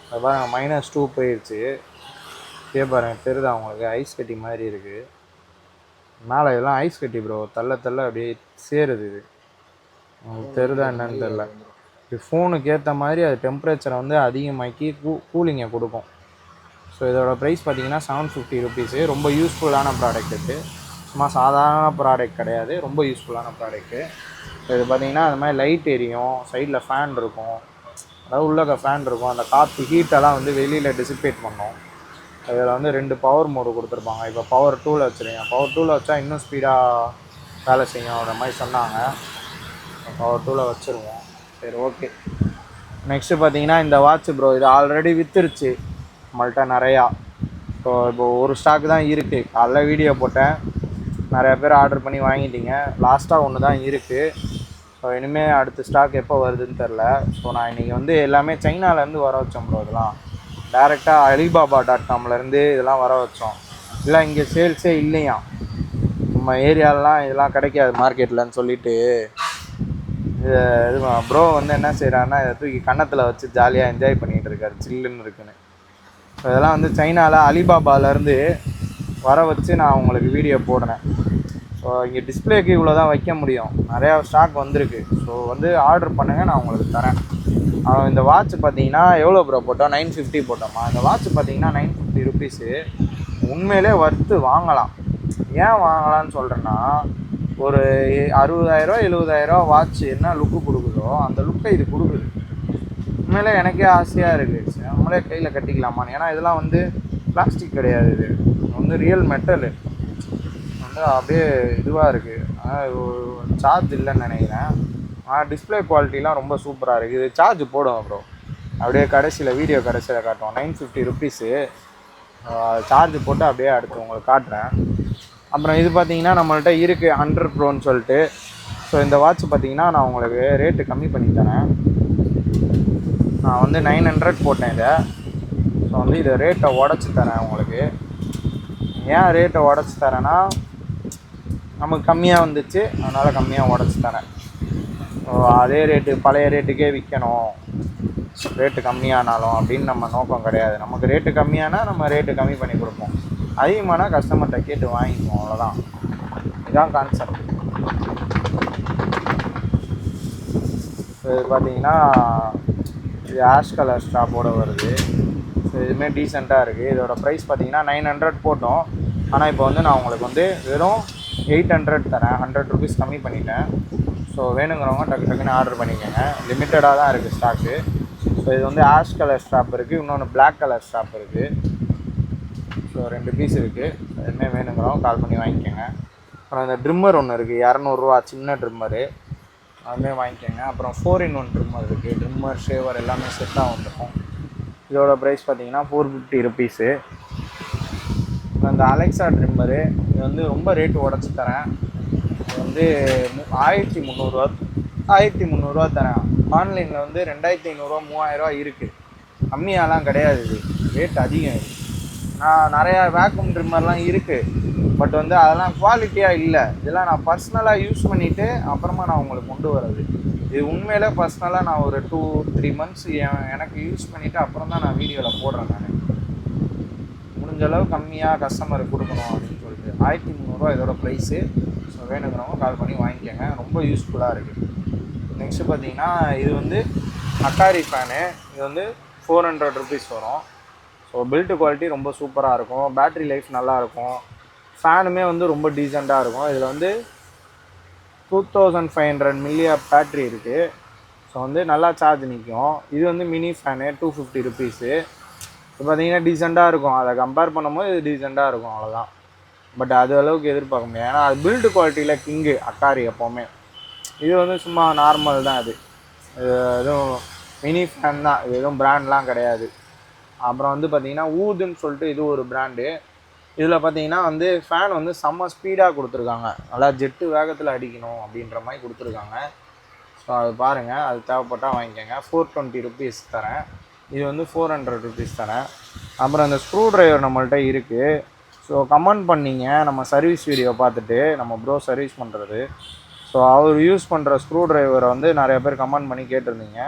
அது பாருங்கள் -2 போயிடுச்சு. பாருங்கள் தெரியுதா உங்களுக்கு, ஐஸ் கட்டி மாதிரி இருக்குது மேலே. இதெல்லாம் ஐஸ் கட்டி ப்ரோ, தள்ள அப்படியே சேருது. இது உங்களுக்கு தெரியுதா என்னன்னு தெரில. இது ஃபோனுக்கு ஏற்ற மாதிரி அது டெம்பரேச்சரை வந்து அதிகமாக்கி கூலிங்கை கொடுக்கும். ஸோ இதோட ப்ரைஸ் பார்த்தீங்கன்னா 750 ருபீஸு. ரொம்ப யூஸ்ஃபுல்லான ப்ராடக்ட் இது, சும்மா சாதாரண ப்ராடக்ட் கிடையாது, ரொம்ப யூஸ்ஃபுல்லான ப்ராடக்ட்டு. ஸோ இது பார்த்தீங்கன்னா அது மாதிரி லைட் எரியும், சைடில் ஃபேன் இருக்கும், அதாவது உள்ளக்க ஃபேன் இருக்கும். அந்த காற்று ஹீட்டெல்லாம் வந்து வெளியில் டிசிபேட் பண்ணும். இதில் வந்து 2 பவர் மோடு கொடுத்துருப்பாங்க. இப்போ பவர் 2ல் வச்சுருக்கேன். பவர் 2ல் வச்சா இன்னும் ஸ்பீடாக வேலை செய்யும் அந்த மாதிரி சொன்னாங்க. பவர் 2ல் வச்சுருவோம். சரி ஓகே, நெக்ஸ்ட்டு பார்த்தீங்கன்னா இந்த வாட்ச் ப்ரோ. இது ஆல்ரெடி விற்றுருச்சு நம்மள்கிட்ட நிறையா. ஸோ இப்போ ஒரு ஸ்டாக் தான் இருக்குது. காலைல வீடியோ போட்டேன், நிறையா பேர் ஆர்டர் பண்ணி வாங்கிட்டீங்க. லாஸ்ட்டாக ஒன்று தான் இருக்குது. ஸோ இனிமேல் அடுத்த ஸ்டாக் எப்போ வருதுன்னு தெரில. ஸோ நான் இன்றைக்கி வந்து எல்லாமே சைனாலேருந்து வர வச்சோம் ப்ரோ. இதெல்லாம் டேரெக்டாக alibaba.com இதெல்லாம் வர வச்சோம். இல்லை இங்கே சேல்ஸே இல்லையா, நம்ம ஏரியாலலாம் இதெல்லாம் கிடைக்காது மார்க்கெட்லன்னு சொல்லிவிட்டு இது ப்ரோ வந்து என்ன செய்கிறாருன்னா இதை தூக்கி கன்னத்தில் வச்சு ஜாலியாக என்ஜாய் பண்ணிகிட்டு இருக்காரு, சில்லுன்னு இருக்குன்னு. ஸோ இதெல்லாம் வந்து சைனாவில் அலிபாபாலேருந்து வர வச்சு நான் உங்களுக்கு வீடியோ போடுறேன். ஸோ இங்கே டிஸ்பிளேக்கு இவ்வளோ தான் வைக்க முடியும், நிறையா ஸ்டாக் வந்திருக்கு. ஸோ வந்து ஆர்டர் பண்ணுங்கள், நான் உங்களுக்கு தரேன். இந்த வாட்ச் பார்த்தீங்கன்னா எவ்வளோ ப்ரோ போட்டோம், 950 போட்டோமா. இந்த வாட்ச் பார்த்தீங்கன்னா 950 ருபீஸு. உண்மையிலே வர்த்து வாங்கலாம். ஏன் வாங்கலான்னு சொல்கிறேன்னா, ஒரு 60,000 70,000 வாட்ச் என்ன லுக்கு கொடுக்குதோ அந்த லுக்கை இது கொடுக்குது. உண்மையிலே எனக்கே ஆசையாக இருக்குது, நம்மளே கையில் கட்டிக்கலாமான்னு. ஏன்னா இதெல்லாம் வந்து பிளாஸ்டிக் கிடையாது, இது வந்து ரியல் மெட்டலு, வந்து அப்படியே இதுவாக இருக்குது. ஆனால் சார்ஜ் இல்லைன்னு நினைக்கிறேன். ஆனால் டிஸ்பிளே குவாலிட்டிலாம் ரொம்ப சூப்பராக இருக்குது. இது சார்ஜ் போடுவோம் ப்ரோ, அப்படியே கடைசியில் வீடியோ கடைசியில் காட்டுவோம். 950 ருபீஸு. சார்ஜ் போட்டு அப்படியே அடுத்து உங்களுக்கு காட்டுறேன். அப்புறம் இது பார்த்தீங்கன்னா நம்மள்ட்ட இருக்குது 100 ப்ரோன்னு சொல்லிட்டு. ஸோ இந்த வாட்ச் பார்த்தீங்கன்னா நான் உங்களுக்கு ரேட்டு கம்மி பண்ணி தரேன். நான் வந்து 900 போட்டேன் இதை. ஸோ வந்து இதை ரேட்டை உடச்சி தரேன் உங்களுக்கு. ஏன் ரேட்டை உடச்சி தரேன்னா நமக்கு கம்மியாக வந்துச்சு, அதனால் கம்மியாக உடச்சி தரேன். அதே ரேட்டு பழைய ரேட்டுக்கே விற்கணும், ரேட்டு கம்மியானாலும் அப்படின்னு நம்ம நோக்கம் கிடையாது. நமக்கு ரேட்டு கம்மியானா நம்ம ரேட்டு கம்மி பண்ணி கொடுப்போம், அதிகமான கஸ்டமர்கிட்ட கேட்டு வாங்கிக்குவோம், அவ்வளோதான். இதுதான் கான்செப்ட். இது பார்த்தீங்கன்னா இது ஆஷ் கலர் ஸ்டாப்போடு வருது. ஸோ இதுவுமே டீசெண்டாக இருக்குது. இதோட ப்ரைஸ் பார்த்தீங்கன்னா 900 போட்டோம். ஆனால் இப்போ வந்து நான் உங்களுக்கு வந்து வெறும் 800 தரேன், 100 ருபீஸ் கம்மி பண்ணிட்டேன். ஸோ வேணுங்கிறவங்க டக்கு டக்குன்னு ஆர்டர் பண்ணிக்கோங்க. லிமிட்டடாக தான் இருக்குது ஸ்டாக்கு. ஸோ இது வந்து ஆஷ் கலர் ஸ்டாப் இருக்குது, இன்னொன்று பிளாக் கலர் ஸ்டாப் இருக்குது. ஸோ 2 பீஸ் இருக்குது. எதுவுமே வேணுங்கிறவங்க கால் பண்ணி வாங்கிக்கோங்க. அப்புறம் இந்த ட்ரிம்மர் ஒன்று இருக்குது, 200 ரூபா சின்ன ட்ரிம்மரு, அதுவுமே வாங்கிக்கோங்க. அப்புறம் 4-in-1 ட்ரிம்மர் இருக்குது, ட்ரிம்மர் ஷேவர் எல்லாமே செட்டாக வந்துடும். இதோட ப்ரைஸ் பார்த்தீங்கன்னா 450 ருபீஸு. அந்த அலெக்ஸா ட்ரிம்மரு இது வந்து ரொம்ப ரேட்டு உடச்சி தரேன். இது வந்து 1300 தரேன். ஆன்லைனில் வந்து 2500 3000 இருக்குது, கம்மியாலாம் கிடையாது. இது ரேட் அதிகம். இது நான் நிறையா வேக்யூம் ட்ரிம்மர்லாம் இருக்குது, பட் வந்து அதெல்லாம் குவாலிட்டியாக இல்லை. இதெல்லாம் நான் பர்சனலாக யூஸ் பண்ணிவிட்டு அப்புறமா நான் உங்களுக்கு கொண்டு வர்றது. இது உண்மையிலே பர்சனலாக நான் ஒரு 2-3 மந்த்ஸ் எனக்கு யூஸ் பண்ணிவிட்டு அப்புறம் தான் நான் வீடியோவில் போடுறேன். நான் முடிஞ்சளவு கம்மியாக கஸ்டமருக்கு கொடுக்கணும் அப்படின்னு சொல்லிட்டு 1300 இதோட ப்ரைஸு. ஸோ வேணுங்கிறவங்க கால் பண்ணி வாங்கிக்கோங்க, ரொம்ப யூஸ்ஃபுல்லாக இருக்குது. நெக்ஸ்ட்டு பார்த்தீங்கன்னா இது வந்து அக்காரி ஃபேனு. இது வந்து 400 ருபீஸ் வரும். ஸோ பில்ட் குவாலிட்டி ரொம்ப சூப்பராக இருக்கும், பேட்ரி லைஃப் நல்லாயிருக்கும், ஃபேனுமே வந்து ரொம்ப டீசெண்டாக இருக்கும். இதில் வந்து 2500 mAh பேட்ரி இருக்குது. ஸோ வந்து நல்லா சார்ஜ் நிற்கும். இது வந்து மினி ஃபேனு 250 ருபீஸு. இப்போ பார்த்தீங்கன்னா டீசெண்டாக இருக்கும், அதை கம்பேர் பண்ணும்போது இது டீசெண்டாக இருக்கும், அவ்வளோதான். பட் அது அளவுக்கு எதிர்பார்க்க முடியாது, ஏன்னா அது பில்டு குவாலிட்டியில் கிங்கு அக்காரி எப்போவுமே. இது வந்து சும்மா நார்மல் தான். அது எதுவும் மினி ஃபேன் தான், இது எதுவும் பிராண்ட்லாம் கிடையாது. அப்புறம் வந்து பார்த்திங்கன்னா ஊதுன்னு சொல்லிட்டு இது ஒரு பிராண்டு. இதில் பார்த்தீங்கன்னா வந்து ஃபேன் வந்து செம்ம ஸ்பீடாக கொடுத்துருக்காங்க, நல்லா ஜெட்டு வேகத்தில் அடிக்கணும் அப்படின்ற மாதிரி கொடுத்துருக்காங்க. ஸோ அது பாருங்கள், அது தேவைப்பட்டால் வாங்கிக்கோங்க. 420 ருபீஸ் தரேன். இது வந்து 400 ருபீஸ் தரேன். அப்புறம் இந்த ஸ்க்ரூ ட்ரைவர் நம்மள்ட்ட இருக்குது. ஸோ கமெண்ட் பண்ணிங்க நம்ம சர்வீஸ் வீடியோ பார்த்துட்டு, நம்ம ப்ரோ சர்வீஸ் பண்ணுறது. ஸோ அவர் யூஸ் பண்ணுற ஸ்க்ரூ ட்ரைவரை வந்து நிறைய பேர் கமெண்ட் பண்ணி கேட்டிருந்தீங்க.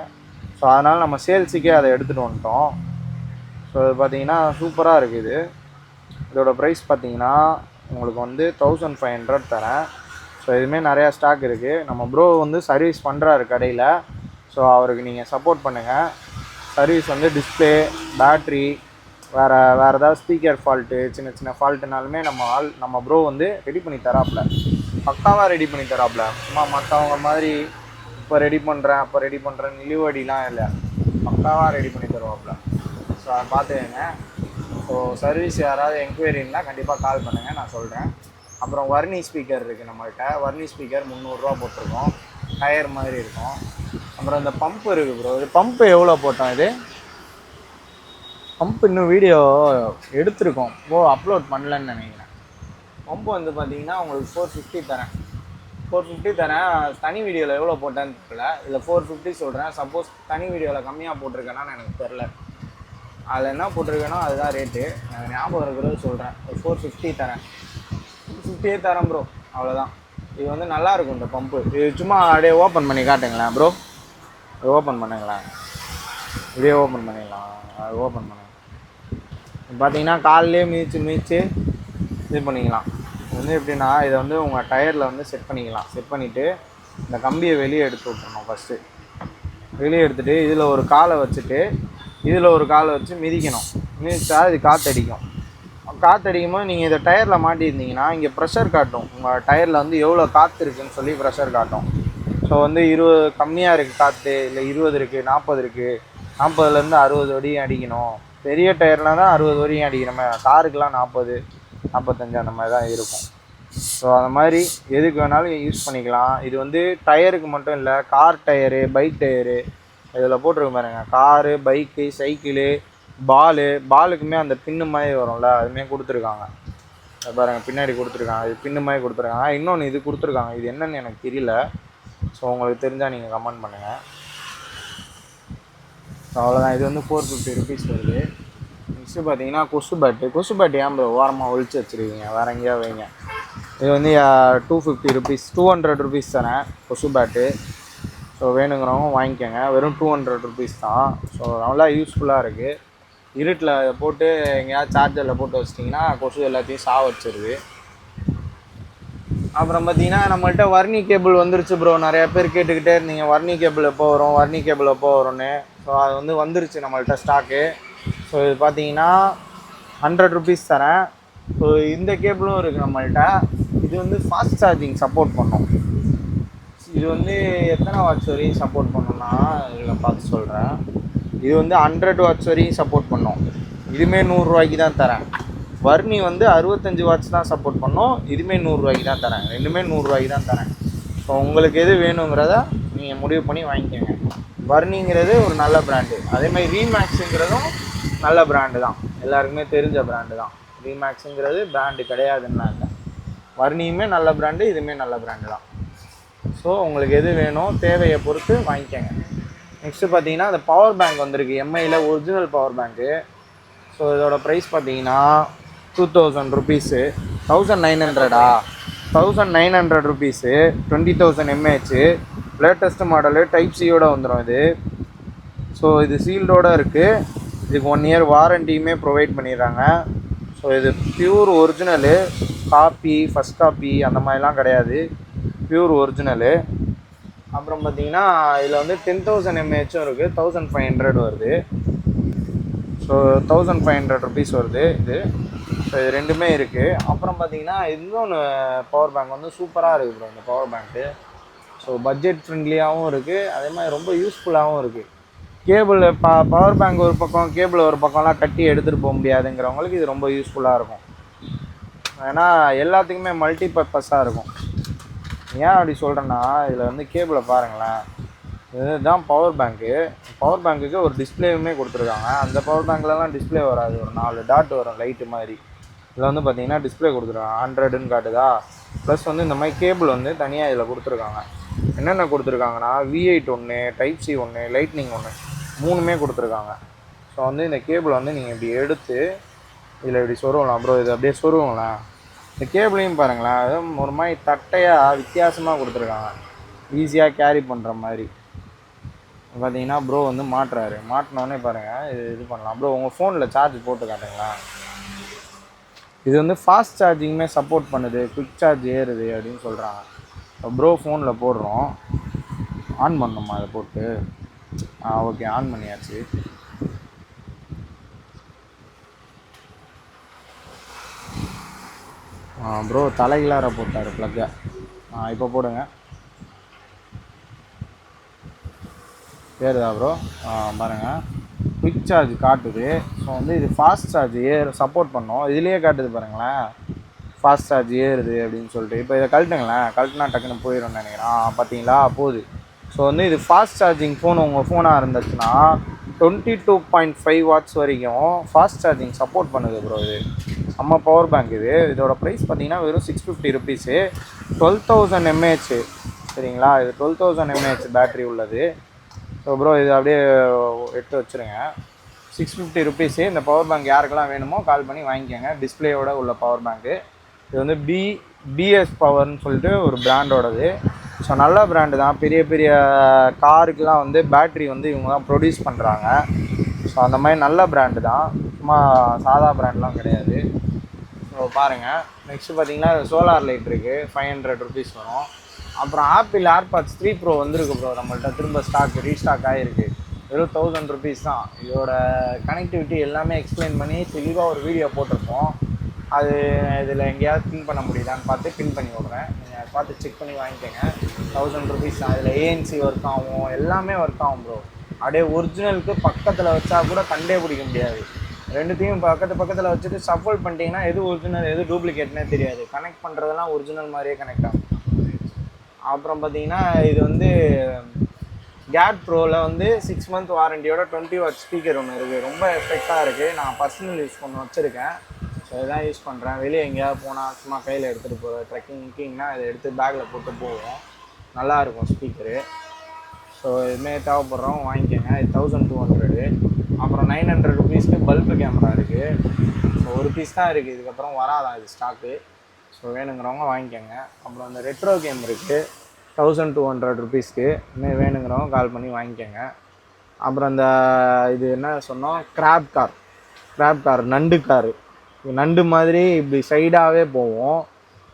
ஸோ அதனால் நம்ம சேல்ஸுக்கே அதை எடுத்துகிட்டு வந்துட்டோம். ஸோ இது பார்த்தீங்கன்னா சூப்பராக இருக்குது. இதோட ப்ரைஸ் பார்த்தீங்கன்னா உங்களுக்கு வந்து 1500 தரேன். ஸோ இதுவுமே நிறையா ஸ்டாக் இருக்குது. நம்ம ப்ரோ வந்து சர்வீஸ் பண்ணுறாரு கடையில். ஸோ அவருக்கு நீங்கள் சப்போர்ட் பண்ணுங்கள். சர்வீஸ் வந்து டிஸ்பிளே, பேட்ரி, வேறு ஏதாவது ஸ்பீக்கர் ஃபால்ட்டு, சின்ன சின்ன ஃபால்ட்டுனாலுமே நம்ம ப்ரோ வந்து ரெடி பண்ணி தராப்புல, பக்காவாக ரெடி பண்ணி தராப்புல. சும்மா மற்றவங்க மாதிரி இப்போ ரெடி பண்ணுறேன் அப்போ ரெடி பண்ணுறேன் நிலுவடிலாம் இல்லை, பக்காவாக ரெடி பண்ணி தருவாப்புல. ஸோ அதை பார்த்துக்கங்க. ஸோ சர்வீஸ் யாராவது என்கொயரி இருந்தால் கண்டிப்பாக கால் பண்ணுங்கள், நான் சொல்கிறேன். அப்புறம் வர்னி ஸ்பீக்கர் இருக்குது நம்மள்கிட்ட. வர்னி ஸ்பீக்கர் 300 ரூபா போட்டிருக்கோம், டயர் மாதிரி இருக்கும். அப்புறம் இந்த பம்ப் இருக்குது ப்ரோ. இது பம்ப்பு எவ்வளோ போட்டோம்? இது பம்ப் இன்னும் வீடியோ எடுத்திருக்கோம், அப்லோட் பண்ணலன்னு நினைக்கிறேன். பம்பு வந்து பார்த்தீங்கன்னா உங்களுக்கு 450 தரேன். 450 தரேன். தனி வீடியோவில் எவ்வளோ போட்டேன்னு தெரியல, இதில் 450 சொல்கிறேன். சப்போஸ் தனி வீடியோவில் கம்மியாக போட்டிருக்கேன்னா எனக்கு தெரில, அதில் என்ன போட்டிருக்கேனோ அதுதான் ரேட்டு, எனக்கு ஞாபகம் இருக்கிறது சொல்கிறேன். 450 தரேன். 450 தரேன் ப்ரோ, அவ்வளோதான். இது வந்து நல்லாயிருக்கும் இந்த பம்பு. இது சும்மா அப்படியே ஓப்பன் பண்ணி காட்டுங்களேன் ப்ரோ. இது ஓப்பன் பண்ணுங்களேன், இதே ஓப்பன் பண்ணிடலாம். அது ஓப்பன் பண்ணுங்க. பார்த்தீங்கன்னா காலையிலே மிதிச்சு இது பண்ணிக்கலாம். இது வந்து எப்படின்னா இதை வந்து உங்கள் டயரில் வந்து செட் பண்ணிக்கலாம். செட் பண்ணிவிட்டு இந்த கம்பியை வெளியே எடுத்து விட்டுறணும். ஃபஸ்ட்டு வெளியே எடுத்துகிட்டு இதில் ஒரு காலை வச்சுட்டு இதில் ஒரு காலை வச்சு மிதிக்கணும். மிதிச்சா இது காற்றடிக்கும். காற்றடிக்கும் போது நீங்கள் இதை டயரில் மாட்டியிருந்தீங்கன்னா இங்கே ப்ரெஷர் காட்டும். உங்கள் டயரில் வந்து எவ்வளோ காற்று இருக்குதுன்னு சொல்லி ப்ரெஷர் காட்டும். ஸோ வந்து 20 கம்மியாக இருக்குது காற்று, இல்லை 20 இருக்குது, 40 இருக்குது, 40லேருந்து 60 வரையும் அடிக்கணும். பெரிய டயர்னால் தான் 60 வரையும் அடிக்கணுமே, காருக்கெலாம் 40 45 அந்த மாதிரி தான் இருக்கும். ஸோ அந்த மாதிரி எதுக்கு வேணாலும் யூஸ் பண்ணிக்கலாம். இது வந்து டயருக்கு மட்டும் இல்லை, கார் டயரு, பைக் டயரு, இதில் போட்டிருக்கு பாருங்க. காரு, பைக்கு, சைக்கிளு, பாலுக்குமே அந்த பின்னு மாதிரி வரும்ல, அதுமாரி கொடுத்துருக்காங்க. பாருங்கள் பின்னாடி கொடுத்துருக்காங்க, இது பின்னு மாதிரி கொடுத்துருக்காங்க. இன்னொன்று இது கொடுத்துருக்காங்க, இது என்னன்னு எனக்கு தெரியல. ஸோ உங்களுக்கு தெரிஞ்சால் நீங்கள் கமெண்ட் பண்ணுங்கள். ஸோ அவ்வளோதான். இது வந்து 450 ருபீஸ் வருது. நெக்ஸ்ட்டு பார்த்தீங்கன்னா கொசு பேட்டு ஏன் ப்ரோ ஓரமாக ஒழிச்சு வச்சுருக்கீங்க, வேறு எங்கேயா வைங்க. இது வந்து 250 ருபீஸ், 200 ருபீஸ் தரேன் கொசு பேட்டு. ஸோ வேணுங்கிறவங்க வாங்கிக்கோங்க. வெறும் 200 ருபீஸ் தான். ஸோ நல்லா யூஸ்ஃபுல்லாக இருக்குது. இருட்டில் போட்டு எங்கேயாவது சார்ஜரில் போட்டு வச்சிட்டிங்கன்னா கொசு எல்லாத்தையும் வச்சிருது. அப்புறம் பார்த்தீங்கன்னா நம்மள்கிட்ட வர்னி கேபிள் வந்துருச்சு ப்ரோ. நிறையா பேர் கேட்டுக்கிட்டே இருந்தீங்க வர்னி கேபிள் எப்போ வரும்னு. ஸோ அது வந்து வந்துருச்சு நம்மள்கிட்ட ஸ்டாக்கு. ஸோ இது பார்த்தீங்கன்னா 100 ருபீஸ் தரேன். ஸோ இந்த கேபிளும் இருக்குது நம்மள்கிட்ட. இது வந்து ஃபாஸ்ட் சார்ஜிங் சப்போர்ட் பண்ணும். இது வந்து எத்தனை வாட்ஸ் வரையும் சப்போர்ட் பண்ணணும்னா இதில் பார்த்து சொல்கிறேன். இது வந்து 100 வாட்ஸ் வரையும் சப்போர்ட் பண்ணும். இதுவுமே 100 ரூபாய்க்கு தான் தரேன். வர்னி வந்து 65 வாட்ஸ் தான் சப்போர்ட் பண்ணோம். இதுவுமே 100 ரூபாய்க்கு தான் தரேன். ரெண்டுமே 100 ரூபாய்க்கு தான் தரேன். ஸோ உங்களுக்கு எது வேணுங்கிறத நீங்கள் முடிவு பண்ணி வாங்கிக்கோங்க. வர்னிங்கிறது ஒரு நல்ல பிராண்டு. அதேமாதிரி ரீமேக்ஸுங்கிறதும் நல்ல பிராண்டு தான், எல்லாருக்குமே தெரிஞ்ச பிராண்டு தான். ரீமேக்ஸுங்கிறது பிராண்டு கிடையாதுன்னா இல்லை. வர்னியுமே நல்ல பிராண்டு, இதுவுமே நல்ல பிராண்டு தான். ஸோ உங்களுக்கு எது வேணும் தேவையை பொறுத்து வாங்கிக்கோங்க. நெக்ஸ்ட்டு பார்த்தீங்கன்னா அந்த பவர் பேங்க் வந்திருக்கு, எம்ஐயில் ஒரிஜினல் பவர் பேங்க்கு. ஸோ இதோட ப்ரைஸ் பார்த்தீங்கன்னா 2000 rupees. 1900 rupees. 20,000 mAh latest model, type சியோட வந்துடும் இது. ஸோ இது சீல்டோடு இருக்குது. இதுக்கு 1 இயர் வாரண்டியுமே ப்ரொவைட் பண்ணிடுறாங்க. ஸோ இது pure original, copy first copy அந்த மாதிரிலாம் கிடையாது, ப்யூர் ஒரிஜினலு. அப்புறம் பார்த்தீங்கன்னா இதில் வந்து 10,000 mAh இருக்குது, 1500 வருது. ஸோ 1500 ருபீஸ் வருது இது. ஸோ இது ரெண்டுமே இருக்குது. அப்புறம் பார்த்தீங்கன்னா இன்னொன்று பவர் பேங்க் வந்து சூப்பராக இருக்குது ப்ரோ இந்த பவர் பேங்க்கு. ஸோ பட்ஜெட் ஃப்ரெண்ட்லியாகவும் இருக்குது, அதே மாதிரி ரொம்ப யூஸ்ஃபுல்லாகவும் இருக்குது. கேபிள் பவர் பேங்க் ஒரு பக்கம், கேபிள் ஒரு பக்கம்லாம் கட்டி எடுத்துகிட்டு போக முடியாதுங்கிறவங்களுக்கு இது ரொம்ப யூஸ்ஃபுல்லாக இருக்கும். ஏன்னா எல்லாத்துக்குமே மல்டி பர்பஸாக இருக்கும். ஏன் அப்படி சொல்கிறேன்னா இதில் வந்து கேபிளை பாருங்களேன், இதுதான் பவர் பேங்க்கு. பவர் பேங்க்குக்கு ஒரு டிஸ்பிளேவுமே கொடுத்துருக்காங்க. அந்த பவர் பேங்க்லலாம் டிஸ்பிளே வராது, ஒரு 4 டாட் வரும் லைட்டு மாதிரி. இதில் வந்து பார்த்தீங்கன்னா டிஸ்பிளே கொடுத்துருக்காங்க, 100ன்னு காட்டுதா. ப்ளஸ் வந்து இந்த மாதிரி கேபிள் வந்து தனியாக இதில் கொடுத்துருக்காங்க. என்னென்ன கொடுத்துருக்காங்கன்னா V8 ஒன்று, டைப் சி ஒன்று, லைட்னிங் ஒன்று, 3மே கொடுத்துருக்காங்க. ஸோ வந்து இந்த கேபிள் வந்து நீங்கள் இப்படி எடுத்து இதில் இப்படி சொருவலாம் ப்ரோ. இது அப்படியே சொருவங்களேன். இந்த கேபிளையும் பாருங்களேன், அதுவும் ஒரு மாதிரி தட்டையாக வித்தியாசமாக கொடுத்துருக்காங்க, ஈஸியாக கேரி பண்ணுற மாதிரி. பார்த்தீங்கன்னா ப்ரோ வந்து மாட்டினோடனே பாருங்கள் இது பண்ணலாம் ப்ரோ. உங்கள் ஃபோனில் சார்ஜ் போட்டு காட்டுங்களா. இது வந்து ஃபாஸ்ட் சார்ஜிங்குமே சப்போர்ட் பண்ணுது, குயிக் சார்ஜ் ஏறுது அப்படின்னு சொல்கிறாங்க. ப்ரோ ஃபோனில் போடுறோம், ஆன் பண்ணணுமா அதை போட்டு? ஓகே, ஆன் பண்ணியாச்சு. ப்ரோ தலைகிலார போட்டார் ப்ளக்கை. இப்போ போடுங்க, ஏறுதா ப்ரோ? பாருங்கள் குயிக் சார்ஜ் காட்டுது. ஸோ வந்து இது ஃபாஸ்ட் சார்ஜ் சப்போர்ட் பண்ணோம். இதுலேயே காட்டுது பாருங்களேன், ஃபாஸ்ட் சார்ஜ் ஏறுது அப்படின்னு சொல்லிட்டு. இப்போ இதை கழட்டினா டக்குன்னு போயிடும்னு நினைக்கிறேன். பார்த்தீங்களா போகுது. ஸோ வந்து இது ஃபாஸ்ட் சார்ஜிங் ஃபோன் உங்கள் ஃபோனாக இருந்துச்சுன்னா 22.5 வாட்ஸ் வரைக்கும் ஃபாஸ்ட் சார்ஜிங் சப்போர்ட் பண்ணுது ப்ரோ. இது நம்ம பவர் பேங்க். இதோட ப்ரைஸ் பார்த்தீங்கன்னா வெறும் 650 ருபீஸு. 12,000 mAh சரிங்களா. இது 12,000 mAh பேட்ரி உள்ளது. ஸோ ப்ரோ இது அப்படியே எடுத்து வச்சுருங்க. 650 ருபீஸு. இந்த பவர் பேங்க் யாருக்கெல்லாம் வேணுமோ கால் பண்ணி வாங்கிக்கோங்க. டிஸ்பிளேயோட உள்ள பவர் பேங்க்கு. இது வந்து பிஎஸ் பவர்னு சொல்லிட்டு ஒரு பிராண்டோடது. ஸோ நல்ல பிராண்டு தான். பெரிய பெரிய காருக்கெலாம் வந்து பேட்ரி வந்து இவங்க தான் ப்ரொடியூஸ் பண்ணுறாங்க. ஸோ அந்த மாதிரி நல்ல பிராண்டு தான், சும்மா சாதா பிராண்ட்லாம் கிடையாது. ஸோ பாருங்கள். நெக்ஸ்ட்டு பார்த்தீங்கன்னா சோலார் லைட் இருக்குது, 500 ருபீஸ் வரும். அப்புறம் ஆப்பிள் ஏர்பாட்ஸ் 3 ப்ரோ வந்திருக்கு ப்ரோ நம்மள்ட்ட. திரும்ப ரீஸ்டாக் ஆகிருக்கு. வெறும் 1000 ருபீஸ் தான். இதோட கனெக்டிவிட்டி எல்லாமே எக்ஸ்பிளைன் பண்ணி தெளிவாக ஒரு வீடியோ போட்டிருப்போம். அது இதில் எங்கேயாவது பின் பண்ண முடியுதான்னு பார்த்து பின் பண்ணி விட்றேன். நீங்கள் பார்த்து செக் பண்ணி வாங்கிக்கோங்க. 1000 ருபீஸ் தான். இதில் ஏஎன்சி ஒர்க் ஆகும், எல்லாமே ஒர்க் ஆகும் ப்ரோ. அப்படியே ஒரிஜினலுக்கு பக்கத்தில் வச்சா கூட கண்டே பிடிக்க முடியாது. ரெண்டுத்தையும் பக்கத்தில் வச்சுட்டு ஷஃபிள் பண்ணிட்டீங்கன்னா எது ஒரிஜினல் எது டூப்ளிகேட்னே தெரியாது. கனெக்ட் பண்ணுறதெல்லாம் ஒரிஜினல் மாதிரியே கனெக்ட் ஆகும். அப்புறம் பார்த்தீங்கன்னா இது வந்து கேட் ப்ரோவில் வந்து 6 மந்த் வாரண்டியோட 20 வாட் ஸ்பீக்கர் ஒன்று இருக்குது. ரொம்ப எஃபெக்டாக இருக்குது. நான் பர்சனல் யூஸ் ஒன்று வச்சுருக்கேன். ஸோ இதுதான் யூஸ் பண்ணுறேன். வெளியே எங்கேயாவது போனால் சும்மா கையில் எடுத்துகிட்டு போகிறேன். ட்ரெக்கிங்னா இதை எடுத்து பேக்கில் போட்டு போவோம். நல்லாயிருக்கும் ஸ்பீக்கரு. ஸோ இதுமாரி தேவைப்படுறோம் வாங்கிக்கோங்க. இது 1200. அப்புறம் 900 ருபீஸ்க்கு பல்பு கேமரா இருக்குது. ஸோ ஒரு பீஸ் தான் இருக்குது, இதுக்கப்புறம் வராதான் இது ஸ்டாக்கு. ஸோ வேணுங்கிறவங்க வாங்கிக்கோங்க. அப்புறம் அந்த ரெட்ரோ கேம் இருக்குது 1200 ருபீஸ்க்கு. இன்னும் வேணுங்கிறவங்க கால் பண்ணி வாங்கிக்கோங்க. அப்புறம் இந்த இது என்ன சொன்னோம், கிராப் கார் நண்டு காரு. நண்டு மாதிரி இப்படி சைடாகவே போவோம்.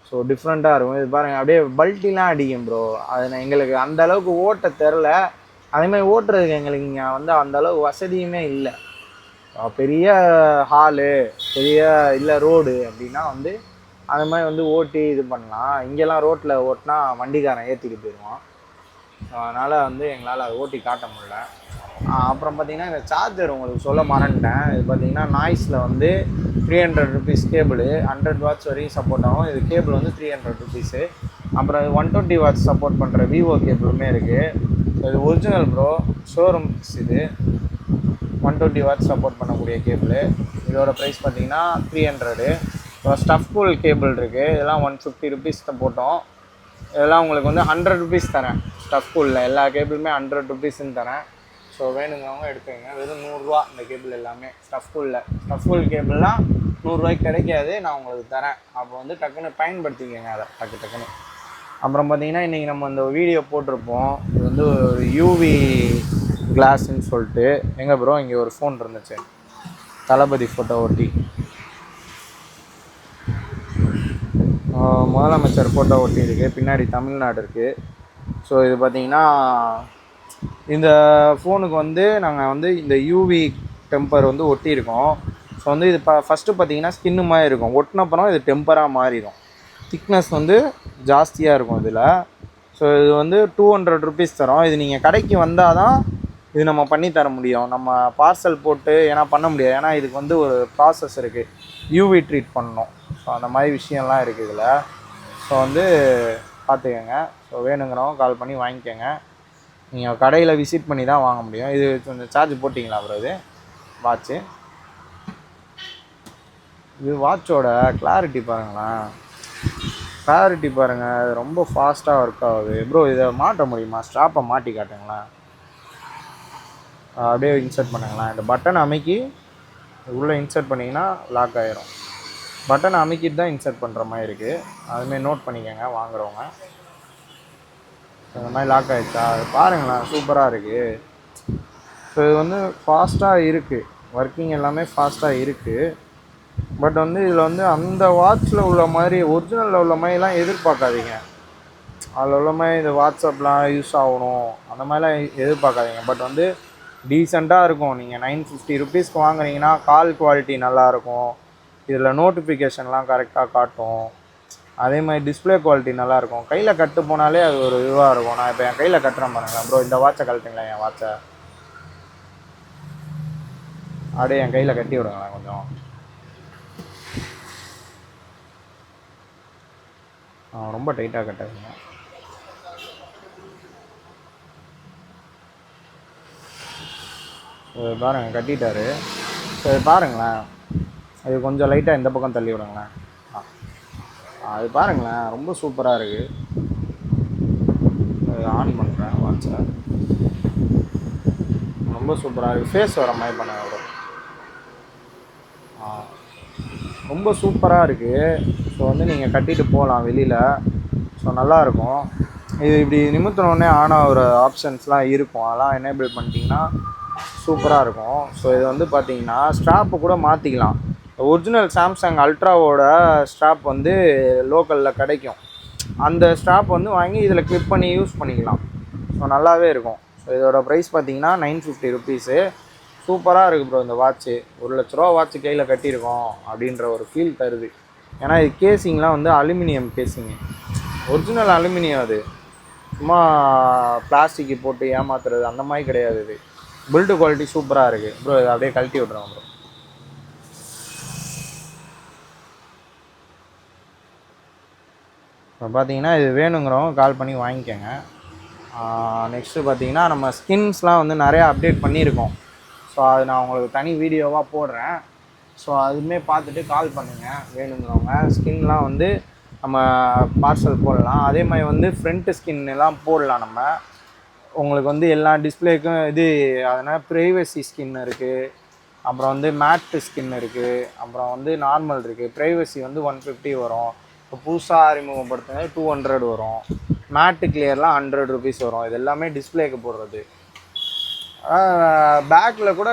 ஸோ டிஃப்ரெண்ட்டாக இருக்கும். இது பாருங்கள், அப்படியே பல்ட்டிலாம் அடிக்கும் ப்ரோ. அது எங்களுக்கு அந்தளவுக்கு ஓட்ட தெரில. அதேமாதிரி ஓட்டுறதுக்கு எங்களுக்கு இங்கே வந்து அந்தளவுக்கு வசதியுமே இல்லை. பெரிய ஹாலு, பெரிய இல்லை ரோடு அப்படின்னா வந்து அது மாதிரி வந்து ஓட்டி இது பண்ணலாம். இங்கெல்லாம் ரோட்டில் ஓட்டினா வண்டிக்காரன் ஏற்றிட்டு போயிடுவான். ஸோ அதனால் வந்து எங்களால் அதை ஓட்டி காட்ட முடியல. அப்புறம் பார்த்திங்கன்னா இந்த சார்ஜர் உங்களுக்கு சொல்ல மறந்துட்டேன். இது பார்த்திங்கன்னா நாய்ஸில் வந்து 300 ருபீஸ் கேபிள், 100 வாட்ஸ் வரையும் சப்போர்ட் ஆகும். இது கேபிள் வந்து 300 ருபீஸு. அப்புறம் 120 வாட்ஸ் சப்போர்ட் பண்ணுற விவோ கேபிளுமே இருக்குது. ஸோ இது ஒரிஜினல் ப்ரோ, ஷோரூம் இது 120 வாட்ஸ் சப்போர்ட் பண்ணக்கூடிய கேபிள். இதோட ப்ரைஸ் பார்த்திங்கன்னா 300. இப்போ ஸ்டஃப் கூல் கேபிள் இருக்குது. இதெல்லாம் 150 ருபீஸ் தான் போட்டோம். இதெல்லாம் உங்களுக்கு வந்து 100 ருபீஸ் தரேன். ஸ்டஃப் கூலில் எல்லா கேபிளுமே 100 ருபீஸ்ன்னு தரேன். ஸோ வேணுங்கிறவங்க எடுத்துக்கங்க. வெறும் 100 ரூபா இந்த கேபிள் எல்லாமே ஸ்டஃப் கூல் கேபிள்லாம் 100 ரூபாய்க்கு கிடைக்காது, நான் உங்களுக்கு தரேன். அப்போ வந்து டக்குன்னு பயன்படுத்திக்கங்க அதை டக்குன்னு. அப்புறம் பார்த்தீங்கன்னா இன்றைக்கி நம்ம இந்த வீடியோ போட்டிருப்போம். இது வந்து ஒரு யூவி கிளாஸ்ன்னு சொல்லிட்டு. எங்கே ப்ரோ இங்கே ஒரு ஃபோன் இருந்துச்சு, தளபதி ஃபோட்டோ ஒட்டி, முதலமைச்சர் ஃபோட்டோ ஒட்டி இருக்குது, பின்னாடி தமிழ்நாடு இருக்குது. ஸோ இது பார்த்திங்கன்னா இந்த ஃபோனுக்கு வந்து நாங்கள் வந்து இந்த யூவி டெம்பர் வந்து ஒட்டியிருக்கோம். ஸோ வந்து இது ஃபஸ்ட்டு பார்த்திங்கன்னா ஸ்கின்னு மாதிரி இருக்கும். ஒட்டினப்புறம் இது டெம்பராக மாறிடும். திக்னஸ் வந்து ஜாஸ்தியாக இருக்கும் இதில். ஸோ இது வந்து 200 ருபீஸ் தரோம். இது நீங்கள் கடைக்கு வந்தால் தான் இது நம்ம பண்ணி தர முடியும். நம்ம பார்சல் போட்டு ஏன்னா பண்ண முடியாது. ஏன்னா இதுக்கு வந்து ஒரு ப்ராசஸ் இருக்குது, யூவி ட்ரீட் பண்ணணும். ஸோ அந்த மாதிரி விஷயம்லாம் இருக்குது இதில். ஸோ வந்து பார்த்துக்கோங்க. ஸோ வேணுங்கிறவங்க கால் பண்ணி வாங்கிக்கோங்க. நீங்கள் கடையில் விசிட் பண்ணி தான் வாங்க முடியும். இது கொஞ்சம் சார்ஜ் போட்டிங்களா அப்புறம் இது வாட்ச்சு, இது வாட்சோட கிளாரிட்டி பாருங்களேன், கிளாரிட்டி பாருங்கள். அது ரொம்ப ஃபாஸ்ட்டாக ஒர்க் ஆகுது ப்ரோ. இதை மாட்ட முடியுமா? ஸ்ட்ராப்பை மாட்டி காட்டுங்களேன். அப்படியே இன்சர்ட் பண்ணுங்களேன். இந்த பட்டனை அமைக்கி உள்ளே இன்சர்ட் பண்ணிங்கன்னா லாக் ஆகிரும். பட்டனை அமைக்கிட்டு தான் இன்சர்ட் பண்ணுற மாதிரி இருக்குது. அதுமாரி நோட் பண்ணிக்கோங்க வாங்குறவங்க. அந்த மாதிரி லாக் ஆகிடுச்சா? அது பாருங்களேன், சூப்பராக இருக்குது. ஸோ இது வந்து ஃபாஸ்ட்டாக இருக்குது, ஒர்க்கிங் எல்லாமே ஃபாஸ்ட்டாக இருக்குது. பட் வந்து இதில் வந்து அந்த வாட்சில் உள்ள மாதிரி ஒரிஜினலில் உள்ள மாதிரிலாம் எதிர்பார்க்காதீங்க. அதில் உள்ள மாதிரி இந்த வாட்ஸ்அப்லாம் யூஸ் ஆகணும் அந்த மாதிரிலாம் எதிர்பார்க்காதீங்க. பட் வந்து டீசெண்டாக இருக்கும். நீங்கள் 950 ருபீஸ்க்கு வாங்குறீங்கன்னா கால் குவாலிட்டி நல்லாயிருக்கும். இதில் நோட்டிஃபிகேஷன்லாம் கரெக்டாக காட்டும். அதே மாதிரி டிஸ்பிளே குவாலிட்டி நல்லாயிருக்கும். கையில் கட்டு போனாலே அது ஒரு இதுவாக இருக்கும். நான் இப்போ என் கையில் கட்டுறேன் பாருங்களேன் ப்ரோ. இந்த வாட்சை கழட்டுங்களேன், என் வாட்சை அப்படியே என் கையில் கட்டி விடுங்களேன் கொஞ்சம். ரொம்ப டைட்டாக கட்டாதுங்க. பாருங்கள் கட்டிட்டாரு. சரி பாருங்களேன், அது கொஞ்சம் லைட்டாக இந்த பக்கம் தள்ளி விடுங்களேன். அது பாருங்களேன், ரொம்ப சூப்பராக இருக்குது. ஆன் பண்ணுறேன் வாட்சை. ரொம்ப சூப்பராக இருக்குது. ஃபேஸ் வர மாதிரி பண்ண வரும். ரொம்ப சூப்பராக இருக்குது. ஸோ வந்து நீங்கள் கட்டிட்டு போகலாம் வெளியில். ஸோ நல்லாயிருக்கும். இது இப்படி நிமித்தினோடனே ஆன ஒரு ஆப்ஷன்ஸ்லாம் இருக்கும். அதெல்லாம் எனேபிள் பண்ணிட்டீங்கன்னா சூப்பராக இருக்கும். ஸோ இது வந்து பார்த்தீங்கன்னா ஸ்ட்ராப்பு கூட மாற்றிக்கலாம். ஒரிஜினல் சாம்சங் அல்ட்ராவோட ஸ்ட்ராப் வந்து லோக்கலில் கிடைக்கும். அந்த ஸ்ட்ராப் வந்து வாங்கி இதில் கிளிப் பண்ணி யூஸ் பண்ணிக்கலாம். ஸோ நல்லாவே இருக்கும். ஸோ இதோட ப்ரைஸ் பார்த்தீங்கன்னா 950 ருபீஸு. சூப்பராக இருக்குது ப்ரோ இந்த வாட்ச்சு. 1 லட்ச ரூபா வாட்ச்சு கையில் கட்டியிருக்கோம் அப்படின்ற ஒரு ஃபீல் தருது. ஏன்னா இது கேசிங்லாம் வந்து அலுமினியம் கேசிங்கு, ஒரிஜினல் அலுமினியம். அது சும்மா பிளாஸ்டிக்கு போட்டு ஏமாத்துறது அந்த மாதிரி கிடையாது. இது பில்டு குவாலிட்டி சூப்பராக இருக்குது ப்ரோ. இதை அப்படியே கழட்டி விட்றோம் ப்ரோ. இப்போ பார்த்தீங்கன்னா இது வேணுங்கிறவங்க கால் பண்ணி வாங்கிக்கோங்க. நெக்ஸ்ட்டு பார்த்தீங்கன்னா நம்ம ஸ்கின்ஸ்லாம் வந்து நிறையா அப்டேட் பண்ணியிருக்கோம். ஸோ அது நான் உங்களுக்கு தனி வீடியோவாக போடுறேன். ஸோ அதுவுமே பார்த்துட்டு கால் பண்ணுங்கள் வேணுங்கிறவங்க. ஸ்கின்லாம் வந்து நம்ம பார்சல் போடலாம். அதே மாதிரி வந்து ஃப்ரண்ட்டு ஸ்கின் எல்லாம் போடலாம் நம்ம. உங்களுக்கு வந்து எல்லா டிஸ்பிளேக்கும் இது அதனால் ப்ரைவசி ஸ்கின் இருக்குது, அப்புறம் வந்து மேட்டு ஸ்கின் இருக்குது, அப்புறம் வந்து நார்மல் இருக்குது. ப்ரைவசி வந்து 150 வரும். இப்போ புதுசாக அறிமுகப்படுத்துனது 200 வரும். மேட்டு கிளியர்லாம் 100 ருபீஸ் வரும். இது எல்லாமே டிஸ்பிளேக்கு போடுறது. பேக்கில் கூட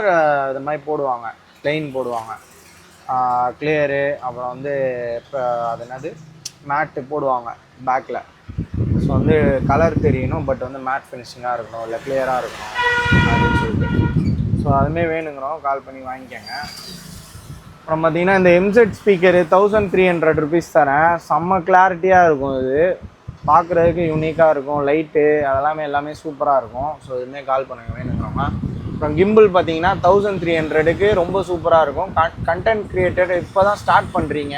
இது மாதிரி போடுவாங்க, ப்ளெயின் போடுவாங்க. கிளியரு அப்புறம் வந்து இப்போ அது என்னது மேட்டு போடுவாங்க பேக்கில். ஸோ வந்து கலர் தெரியணும், பட் வந்து மேட் ஃபினிஷிங்காக இருக்கணும், இல்லை கிளியராக இருக்கணும் அப்படின்னு சொல்லிட்டு. ஸோ அதுமாரி வேணுங்கிறோம் கால் பண்ணி வாங்கிக்கோங்க. அப்புறம் பார்த்தீங்கன்னா இந்த எம்செட் ஸ்பீக்கரு 1300 ருபீஸ் தரேன். செம்ம கிளாரிட்டியாக இருக்கும். இது பார்க்குறதுக்கு யூனிக்காக இருக்கும். லைட்டு அதெல்லாமே எல்லாமே சூப்பராக இருக்கும். ஸோ இதுமாரி கால் பண்ணுங்கள் வேணுங்கிறோமா. அப்புறம் கிம்பிள் பார்த்தீங்கன்னா 1300க்கு ரொம்ப சூப்பராக இருக்கும். கண்டென்ட் கிரியேட்டர் இப்போ தான் ஸ்டார்ட் பண்ணுறீங்க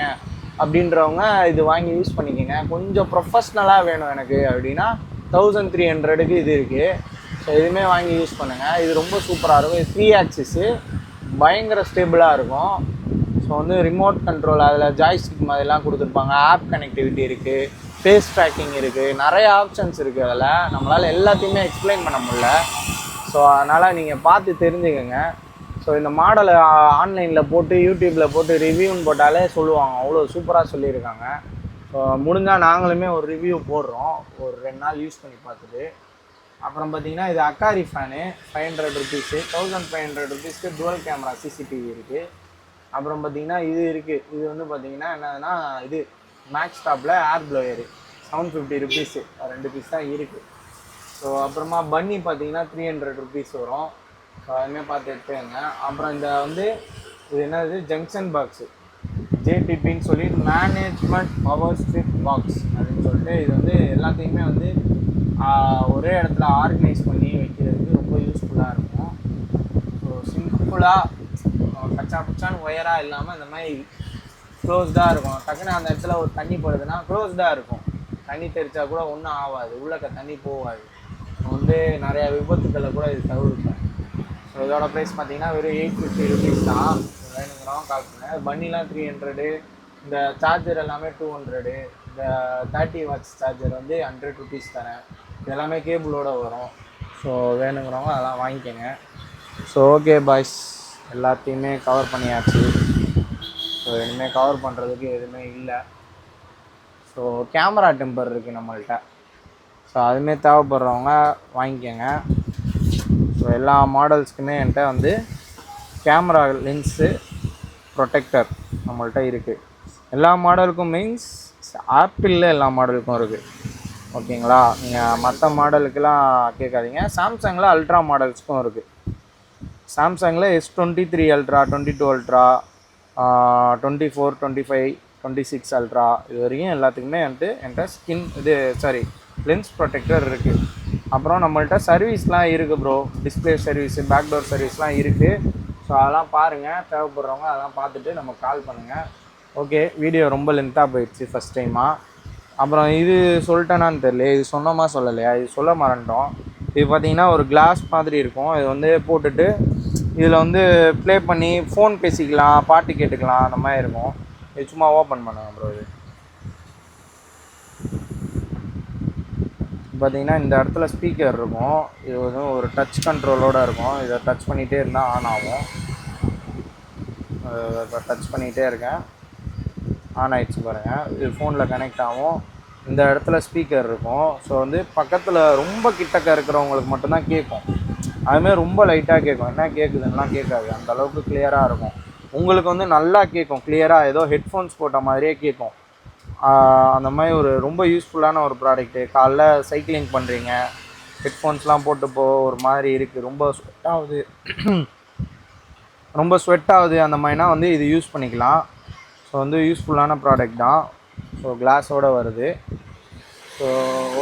அப்படின்றவங்க இது வாங்கி யூஸ் பண்ணிக்கோங்க. கொஞ்சம் ப்ரொஃபஷ்னலாக வேணும் எனக்கு அப்படின்னா 1300க்கு இது இருக்குது. ஸோ இதுவுமே வாங்கி யூஸ் பண்ணுங்கள். இது ரொம்ப சூப்பராக இருக்கும். இது 3 ஆக்சிஸு பயங்கர ஸ்டேபிளாக இருக்கும். ஸோ வந்து ரிமோட் கண்ட்ரோல் அதில் ஜாய்ஸ்டிக் மாதிரிலாம் கொடுத்துருப்பாங்க. ஆப் கனெக்டிவிட்டி இருக்குது, ஃபேஸ் ட்ராக்கிங் இருக்குது, நிறைய ஆப்ஷன்ஸ் இருக்குது. அதில் நம்மளால் எல்லாத்தையுமே எக்ஸ்பிளைன் பண்ண முடியல. ஸோ அதனால் நீங்கள் பார்த்து தெரிஞ்சுக்கோங்க. ஸோ இந்த மாடலை ஆன்லைனில் போட்டு யூடியூப்பில் போட்டு ரிவ்யூன்னு போட்டாலே சொல்லுவாங்க, அவ்வளோ சூப்பராக சொல்லியிருக்காங்க. ஸோ முடிஞ்சால் நாங்களுமே ஒரு ரிவ்யூ போடுறோம், ஒரு 2 நாள் யூஸ் பண்ணி பார்த்துட்டு. அப்புறம் பார்த்தீங்கன்னா இது அக்காரி ஃபேனு 500 ருபீஸு. 1500 ருபீஸ்க்கு டுவல் கேமரா சிசிடிவி இருக்குது. அப்புறம் பார்த்தீங்கன்னா இது இருக்குது. இது வந்து பார்த்தீங்கன்னா என்னதுன்னா இது மேக்ஸ் டாப்பில் ஏர் ப்ளோயரு 750 ருபீஸு. 2 பீஸ் தான் இருக்குது. ஸோ அப்புறமா பன்னி பார்த்தீங்கன்னா 300 ருபீஸ் வரும். ஸோ அதுமாதிரி பார்த்து எடுத்துக்கங்க. அப்புறம் இந்த வந்து இது என்னது ஜங்ஷன் பாக்ஸு ஜேடிபின்னு சொல்லி மேனேஜ்மெண்ட் பவர் ஸ்ட்ரிப் பாக்ஸ் அப்படின்னு சொல்லிட்டு இது வந்து எல்லாத்தையுமே வந்து ஒரே இடத்துல ஆர்கனைஸ் பண்ணி வைக்கிறதுக்கு ரொம்ப யூஸ்ஃபுல்லாக இருக்கும். ஸோ சிம்பிளாக கச்சா பச்சான்னு ஒயராக இல்லாமல் இந்த மாதிரி க்ளோஸ்டாக இருக்கும். டக்குன்னு அந்த இடத்துல ஒரு தண்ணி போடுதுன்னா க்ளோஸ்டாக இருக்கும். தண்ணி தெரிச்சா கூட ஒன்றும் ஆகாது, உள்ளக்க தண்ணி போகாது. வந்து நிறையா விபத்துக்களை கூட இது தவிர்க்கும். ஸோ இதோட ப்ரைஸ் பார்த்தீங்கன்னா வெறும் 850 ருபீஸ் தான். வேணுங்கிறவங்க கால் பண்ணுங்கள். பன்னிலாம் 300, இந்த சார்ஜர் எல்லாமே 200, இந்த 30 வாட்ஸ் சார்ஜர் வந்து 100 ருபீஸ் தரேன். இது எல்லாமே கேபிளோடு வரும். ஸோ வேணுங்கிறவங்க அதெல்லாம் வாங்கிக்கோங்க. ஸோ ஓகே பாய்ஸ், எல்லாத்தையுமே கவர் பண்ணியாச்சு. ஸோ இனிமேல் கவர் பண்ணுறதுக்கு எதுவுமே இல்லை. ஸோ கேமரா டெம்பர் இருக்குது நம்மள்கிட்ட. ஸோ அதுமாரி தேவைப்படுறவங்க வாங்கிக்கோங்க. ஸோ எல்லா மாடல்ஸ்க்குமே என்கிட்ட வந்து கேமரா லென்ஸு ப்ரொடெக்டர் நம்மள்கிட்ட இருக்குது. எல்லா மாடலுக்கும் மீன்ஸ் ஆப்பிளில் எல்லா மாடலுக்கும் இருக்குது. ஓகேங்களா, நீங்கள் மற்ற மாடலுக்கெல்லாம் கேட்காதீங்க. சாம்சங்கில் அல்ட்ரா மாடல்ஸ்க்கும் இருக்குது. சாம்சங்கில் S23 அல்ட்ரா, 22 அல்ட்ரா, 24, 25, 26 அல்ட்ரா இது வரைக்கும் எல்லாத்துக்குமே என்கிட்ட லென்ஸ் ப்ரொடெக்டர் இருக்குது. அப்புறம் நம்மள்கிட்ட சர்வீஸ்லாம் இருக்குது ப்ரோ. டிஸ்பிளே சர்வீஸு, பேக்டோர் சர்வீஸ்லாம் இருக்குது. ஸோ அதெல்லாம் பாருங்கள், தேவைப்படுறவங்க அதெல்லாம் பார்த்துட்டு நம்ம கால் பண்ணுங்கள். ஓகே, வீடியோ ரொம்ப லென்த்தாக போயிடுச்சு ஃபஸ்ட் டைமாக. அப்புறம் இது சொல்லிட்டேனான்னு தெரியல, இது சொன்னோமா சொல்லலையா, இது சொல்ல மறந்துட்டோம். இது பார்த்திங்கன்னா ஒரு கிளாஸ் மாதிரி இருக்கும். இது வந்து போட்டுட்டு இதில் வந்து ப்ளே பண்ணி ஃபோன் பேசிக்கலாம், பாட்டு கேட்டுக்கலாம், அந்த மாதிரி இருக்கும். இது சும்மா ஓப்பன் பண்ணுங்க ப்ரோ. இது பார்த்திங்கன்னா இந்த இடத்துல ஸ்பீக்கர் இருக்கும். இது வந்து ஒரு டச் கண்ட்ரோலோடு இருக்கும். இதை டச் பண்ணிகிட்டே இருந்தால் ஆன் ஆகும். இப்போ டச் பண்ணிகிட்டே இருக்கேன், ஆன் ஆகிடுச்சு பாருங்கள். இது ஃபோனில் கனெக்ட் ஆகும். இந்த இடத்துல ஸ்பீக்கர் இருக்கும். ஸோ வந்து பக்கத்தில் ரொம்ப கிட்டக்க இருக்கிறவங்களுக்கு மட்டும்தான் கேட்கும். அதுமாதிரி ரொம்ப லைட்டாக கேட்கும். என்ன கேட்குதுன்னெலாம் கேட்காது, அந்தளவுக்கு கிளியராக இருக்கும். உங்களுக்கு வந்து நல்லா கேட்கும், கிளியராக ஏதோ ஹெட்ஃபோன்ஸ் போட்ட மாதிரியே கேட்கும். அந்த மாதிரி ஒரு ரொம்ப யூஸ்ஃபுல்லான ஒரு ப்ராடக்ட்டு. காலைல சைக்கிளிங் பண்ணுறீங்க, ஹெட்ஃபோன்ஸ்லாம் போட்டு ஒரு மாதிரி இருக்குது, ரொம்ப ஸ்வெட் ஆகுது அந்த மாதிரினா வந்து இது யூஸ் பண்ணிக்கலாம். ஸோ வந்து யூஸ்ஃபுல்லான ப்ராடக்ட் தான். ஸோ கிளாஸோடு வருது. ஸோ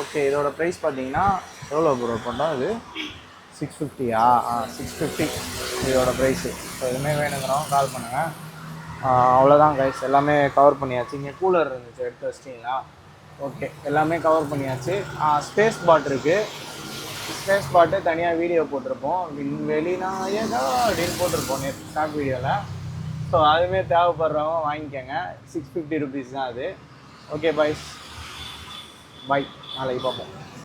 ஓகே, இதோட ப்ரைஸ் பார்த்தீங்கன்னா எவ்வளோ ப்ரோ பண்ணோம்? இது 650. 650 இதோட ப்ரைஸு. ஸோ எதுவுமே வேணுங்கிறோம் கால் பண்ணுங்கள். அவ்வளோதான் கைஸ், எல்லாமே கவர் பண்ணியாச்சு. இங்கே கூலர் இருந்துச்சு, எடுத்து வச்சிட்டிங்களா? ஓகே, எல்லாமே கவர் பண்ணியாச்சு. ஸ்பேஸ் பாட் இருக்குது. ஸ்பேஸ் பாட்டு தனியாக வீடியோ போட்டிருப்போம், விண்வெளி நாயகா அப்படின்னு போட்டிருப்போம் நேற்று ஸ்டாக் வீடியோவில். ஸோ அதுவுமே தேவைப்படுறவங்க வாங்கிக்கோங்க. 650 ருபீஸ் தான் அது. ஓகே பாய்ஸ், பாய், நாளைக்கு பார்ப்போம்.